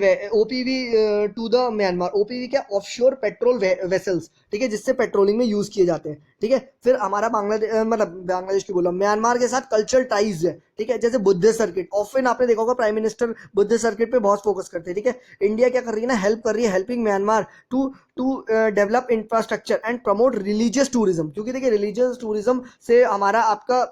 to the Myanmar. OPV क्या, ऑफशोर पेट्रोल वेसल्स, ठीक है, जिससे पेट्रोलिंग में यूज किए जाते हैं। ठीक है, फिर हमारा बांग्लादेश की बोला, म्यांमार के साथ कल्चरल टाइज है। ठीक है, जैसे बुद्धिस्ट सर्किट, ऑफन आपने देखा होगा प्राइम मिनिस्टर बुद्धिस्ट सर्किट पे बहुत फोकस करते हैं। ठीक है, इंडिया क्या कर रही है ना, हेल्प कर रही है, helping Myanmar to develop infrastructure and promote religious tourism, क्योंकि देखिए रिलीजियस टूरिज्म से हमारा आपका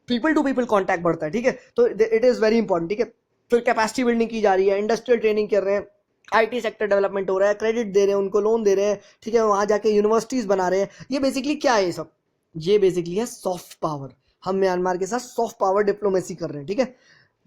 पीपल टू पीपल कॉन्टैक्ट बढ़ता है। ठीक है, तो इट इज वेरी इंपॉर्टेंट। ठीक है, फिर कैपेसिटी बिल्डिंग की जा रही है, इंडस्ट्रियल ट्रेनिंग कर रहे हैं, आईटी सेक्टर डेवलपमेंट हो रहा है, क्रेडिट दे रहे हैं, उनको लोन दे रहे हैं। ठीक है, वहां जाके यूनिवर्सिटीज बना रहे हैं। ये बेसिकली क्या है, ये सब ये बेसिकली है सॉफ्ट पावर। हम म्यांमार के साथ सॉफ्ट पावर डिप्लोमेसी कर रहे हैं। ठीक है,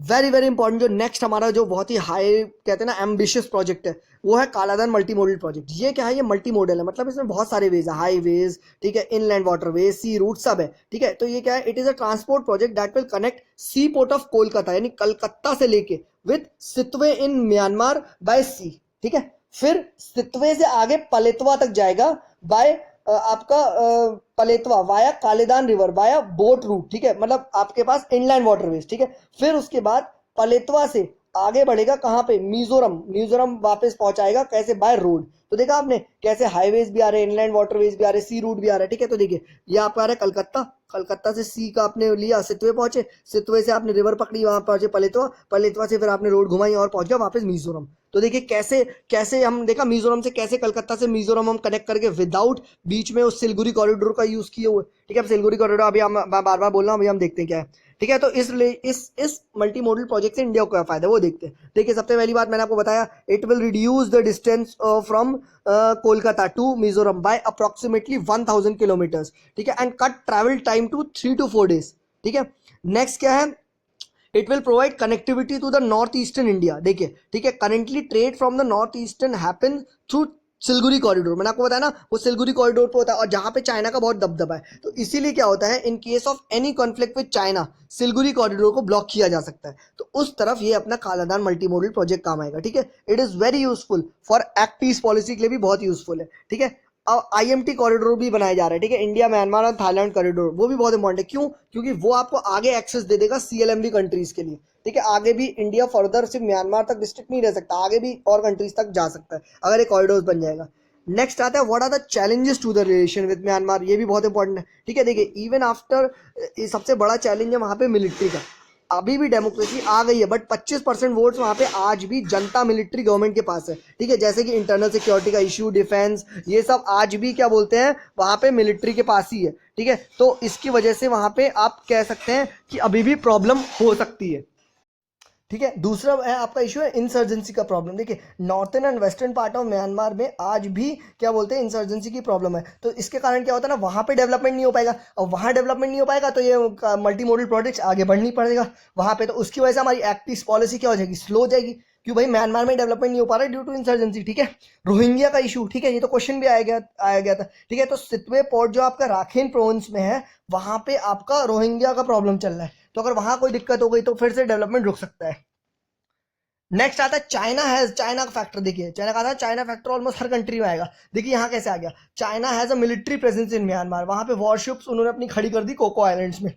वेरी वेरी इंपॉर्टेंट जो नेक्स्ट हमारा जो बहुत ही हाई कहते हैं ना एम्बिशियस प्रोजेक्ट है, वो है कालादान मल्टी मॉडल प्रोजेक्ट। ये क्या है, ये मल्टी मॉडल है, मतलब इसमें बहुत सारे वेज है, हाईवेज, ठीक है, इनलैंड वाटरवेज, सी रूट सब है। ठीक है, तो ये क्या है, it is a transport project that will connect sea port of Kolkata, यानी कलकत्ता से लेके with Sittwe in Myanmar by sea. ठीक है, फिर सितवे से आगे पलेतवा तक जाएगा बाय आपका Paletwa via Kaladan river via boat route. ठीक है, मतलब आपके पास इनलैंड वाटरवेज। ठीक है, फिर उसके बाद पलेतवा से आगे बढ़ेगा कहां पे, मिजोरम वापस पहुंचाएगा, कैसे, बाय रोड। तो देखा आपने कैसे हाईवेज भी आ रहे हैं, इनलैंड वाटरवेज भी आ रहे हैं, सी रूट भी आ रहा है। ठीक है, तो देखिए ये आपका आ रहा है कलकत्ता, कलकत्ता से सी का आपने लिया, सितवे पहुंचे, सितवे से आपने रिवर पकड़ी, वहां पहुंचे पलेतवा, पलेतवा से फिर आपने रोड घुमाई और पहुंच गया वापस मिजोरम। तो देखिए कैसे कैसे हम देखा मिजोरम से कैसे कलकत्ता से मिजोरम हम कनेक्ट करके विदाउट बीच में उस सिलगुरी कॉरिडोर का यूज किए हुए। ठीक है, अब सिलगुरी कॉरिडोर अभी हम बार बार बोल रहा हूँ, अभी हम देखते हैं क्या है। ठीक है, तो इस मल्टी मॉडल प्रोजेक्ट से इंडिया को क्या फायदा है वो देखते हैं। देखिए सबसे पहली बात मैंने आपको बताया, it will reduce the distance from Kolkata to Mizoram by approximately 1000 kilometres. ठीक है, and cut travel time to 3 to 4 days। ठीक है, नेक्स्ट क्या है, it will provide connectivity to the north eastern India. देखिए, ठीक है, currently trade from the north eastern happen through Siliguri corridor, मैंने आपको बताया ना, वो सिलगुरी कॉरिडोर पे होता है, और जहां पे चाइना का बहुत दबदबा है, तो इसीलिए क्या होता है, in case of any conflict with China Siliguri corridor को ब्लॉक किया जा सकता है। तो उस तरफ ये अपना कालादान मल्टी मॉडल प्रोजेक्ट काम आएगा। ठीक है, it is very useful for act peace policy के लिए भी बहुत यूजफुल है। ठीक है, अब आईएमटी कॉरिडोर भी बनाया जा रहा है। ठीक है, इंडिया म्यांमार और थाईलैंड कॉरिडोर, वो भी बहुत इंपॉर्टेंट है। क्यों, क्योंकि वो आपको आगे एक्सेस दे देगा सीएलएमवी कंट्रीज के लिए। ठीक है, आगे भी इंडिया फर्दर सिर्फ म्यांमार तक डिस्ट्रिक्ट नहीं रह सकता, आगे भी और कंट्रीज तक जा सकता है अगर ये कॉरिडोर बन जाएगा। नेक्स्ट आता है, what are the challenges to the relation with Myanmar, ये भी बहुत इंपॉर्टेंट है। ठीक है, देखिए इवन आफ्टर, सबसे बड़ा चैलेंज है वहां पे मिलिट्री का। अभी भी डेमोक्रेसी आ गई है, बट 25% वोट्स वहां पे आज भी जनता मिलिट्री गवर्नमेंट के पास है। ठीक है, जैसे कि इंटरनल सिक्योरिटी का इशू, डिफेंस, ये सब आज भी क्या बोलते हैं वहां पे मिलिट्री के पास ही है। ठीक है, तो इसकी वजह से वहां पे आप कह सकते हैं कि अभी भी प्रॉब्लम हो सकती है। ठीक है, दूसरा है आपका इशू है इंसर्जेंसी का प्रॉब्लम। देखिए northern and western part of Myanmar में आज भी क्या बोलते हैं इंसर्जेंसी की प्रॉब्लम है। तो इसके कारण क्या होता है ना, वहां पे डेवलपमेंट नहीं हो पाएगा, और वहां डेवलपमेंट नहीं हो पाएगा तो ये मल्टी मॉडल प्रोजेक्ट्स आगे बढ़ नहीं पड़ेगा वहां पे। तो उसकी वजह से हमारी एक्ट पीस पॉलिसी क्या हो जाएगी, स्लो हो जाएगी, क्यों भाई, म्यांमार में डेवलपमेंट नहीं हो पा रहा है ड्यू टू इंसर्जेंसी। ठीक है, रोहिंग्या का इशू, ठीक है, ये तो क्वेश्चन भी आया गया था। ठीक है, तो सितवे पोर्ट जो आपका राखेन प्रोविंस में है, वहां पे आपका रोहिंग्या का प्रॉब्लम चल रहा है, तो अगर वहां कोई दिक्कत हो गई तो फिर से डेवलपमेंट रुक सकता है। नेक्स्ट आता है चाइना का फैक्टर। देखिए चाइना का था, चाइना फैक्टर ऑलमोस्ट हर कंट्री में आएगा। देखिए यहाँ कैसे आ गया, China has a military presence in Myanmar, वहां पे वॉरशिप्स उन्होंने अपनी खड़ी कर दी कोको आइलैंड्स में।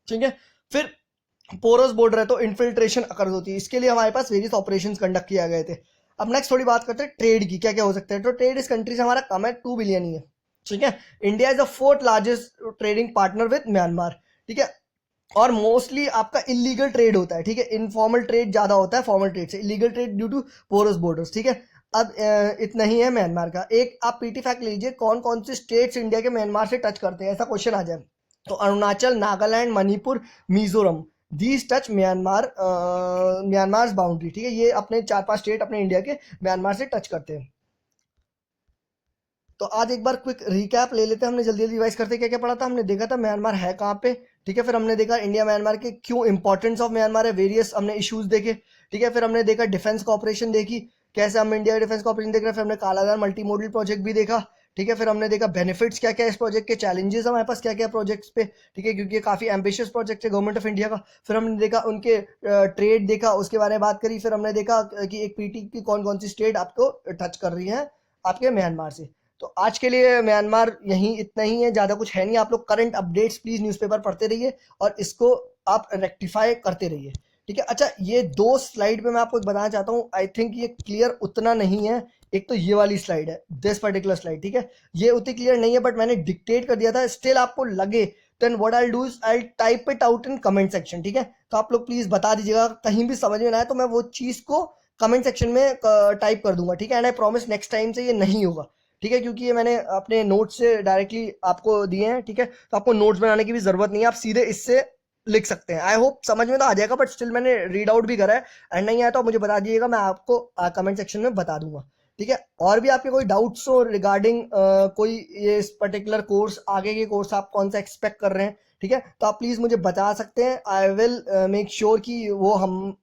ठीक है, फिर पोरस बॉर्डर है तो इन्फिल्ट्रेशन अकर होती है, इसके लिए हमारे पास वेरियस ऑपरेशंस कंडक्ट किया गए थे। अब नेक्स्ट थोड़ी बात करते हैं ट्रेड की, क्या क्या हो सकता है। तो ट्रेड इस कंट्री से हमारा कम है, 2 बिलियन ही है। ठीक है, India is the 4th largest trading partner with Myanmar. ठीक है, और मोस्टली आपका इलीगल ट्रेड होता है। ठीक है, इनफॉर्मल ट्रेड ज्यादा होता है फॉर्मल ट्रेड से, illegal trade due to porous borders. ठीक है, अब इतना ही है म्यांमार का। एक आप पीटी फैक्ट लीजिए, कौन कौन से स्टेट्स इंडिया के म्यांमार से टच करते हैं, ऐसा क्वेश्चन आ जाए तो Arunachal, Nagaland, Manipur, Mizoram, these touch Myanmar boundary. ठीक है, ये अपने 4-5 स्टेट अपने इंडिया के म्यांमार से टच करते हैं। तो आज एक बार क्विक रिकैप ले लेते हैं, हमने जल्दी जल्दी रिवाइज करते क्या क्या पढ़ा था। हमने देखा था म्यांमार है कहाँ पे, ठीक है, फिर हमने देखा इंडिया म्यांमार के क्यों इंपॉर्टेंस ऑफ म्यांमार है, वेरियस हमने इश्यूज देखे। ठीक है, फिर हमने देखा डिफेंस कॉपरेशन देखी, कैसे हम इंडिया डिफेंस कॉपरेशन देख रहे हैं, फिर हमने कालादान मल्टी मॉडल प्रोजेक्ट भी देखा। ठीक है। फिर हमने देखा बेनिफिट्स क्या क्या है इस प्रोजेक्ट के, चैलेंजेस हमारे पास क्या क्या प्रोजेक्ट्स पे, ठीक है, क्योंकि ये काफ़ी एम्बिशियस प्रोजेक्ट है गवर्नमेंट ऑफ इंडिया का। फिर हमने देखा उनके ट्रेड देखा, उसके बारे में बात करी। फिर हमने देखा कि एक पीटी की कौन कौन सी स्टेट आपको टच कर रही है आपके म्यांमार से। तो आज के लिए म्यांमार यहीं इतना ही है, ज़्यादा कुछ है नहीं। आप लोग करंट अपडेट्स प्लीज़ न्यूज़पेपर पढ़ते रहिए और इसको आप रेक्टिफाई करते रहिए, ठीक है। अच्छा, ये 2 स्लाइड पे मैं आपको बताना चाहता हूँ, आई थिंक ये क्लियर उतना नहीं है। एक तो ये वाली स्लाइड है, दिस पर्टिकुलर स्लाइड, ठीक है, ये उतनी क्लियर नहीं है, बट मैंने डिक्टेट कर दिया था। स्टिल आपको लगे then what I do is I type it out in comment section, ठीक है। तो आप लोग प्लीज बता दीजिएगा, कहीं भी समझ में ना आए तो मैं वो चीज को कमेंट सेक्शन में टाइप कर दूंगा, ठीक है। And I promise next time से ये नहीं होगा, ठीक है, क्योंकि ये मैंने अपने नोट्स से डायरेक्टली आपको दिए हैं, ठीक है। तो आपको नोट्स बनाने की भी जरूरत नहीं है, आप सीधे इससे लिख सकते हैं। आई होप समझ में तो आ जाएगा, बट स्टिल मैंने रीड आउट भी करा है। एंड नहीं आया तो आप मुझे बता दीजिएगा, मैं आपको कमेंट सेक्शन में बता दूंगा, ठीक है। और भी आपके कोई डाउट्स हो रिगार्डिंग कोई ये इस पर्टिकुलर कोर्स, आगे के कोर्स आप कौन सा एक्सपेक्ट कर रहे हैं, ठीक है, तो आप प्लीज़ मुझे बता सकते हैं। आई विल मेक श्योर कि वो हम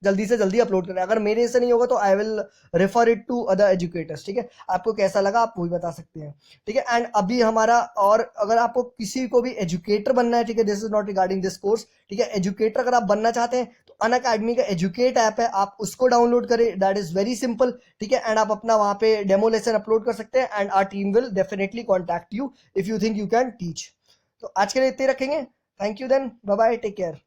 जल्दी से जल्दी अपलोड करें। अगर मेरे से नहीं होगा तो I will refer it to other educators, ठीक है। आपको कैसा लगा आप वो भी बता सकते हैं, ठीक है। एंड अभी हमारा, और अगर आपको किसी को भी एजुकेटर बनना है, ठीक है, this is not regarding this course, ठीक है, एजुकेटर अगर आप बनना चाहते हैं तो अनअकैडमी का एजुकेट ऐप है, आप उसको डाउनलोड करें, दैट इज वेरी सिंपल, ठीक है। एंड आप अपना वहां पे डेमो लेसन अपलोड कर सकते हैं and our team will definitely contact you if you think you can teach. तो आज के लिए इतने ही रखेंगे। Thank you, then bye bye, take care.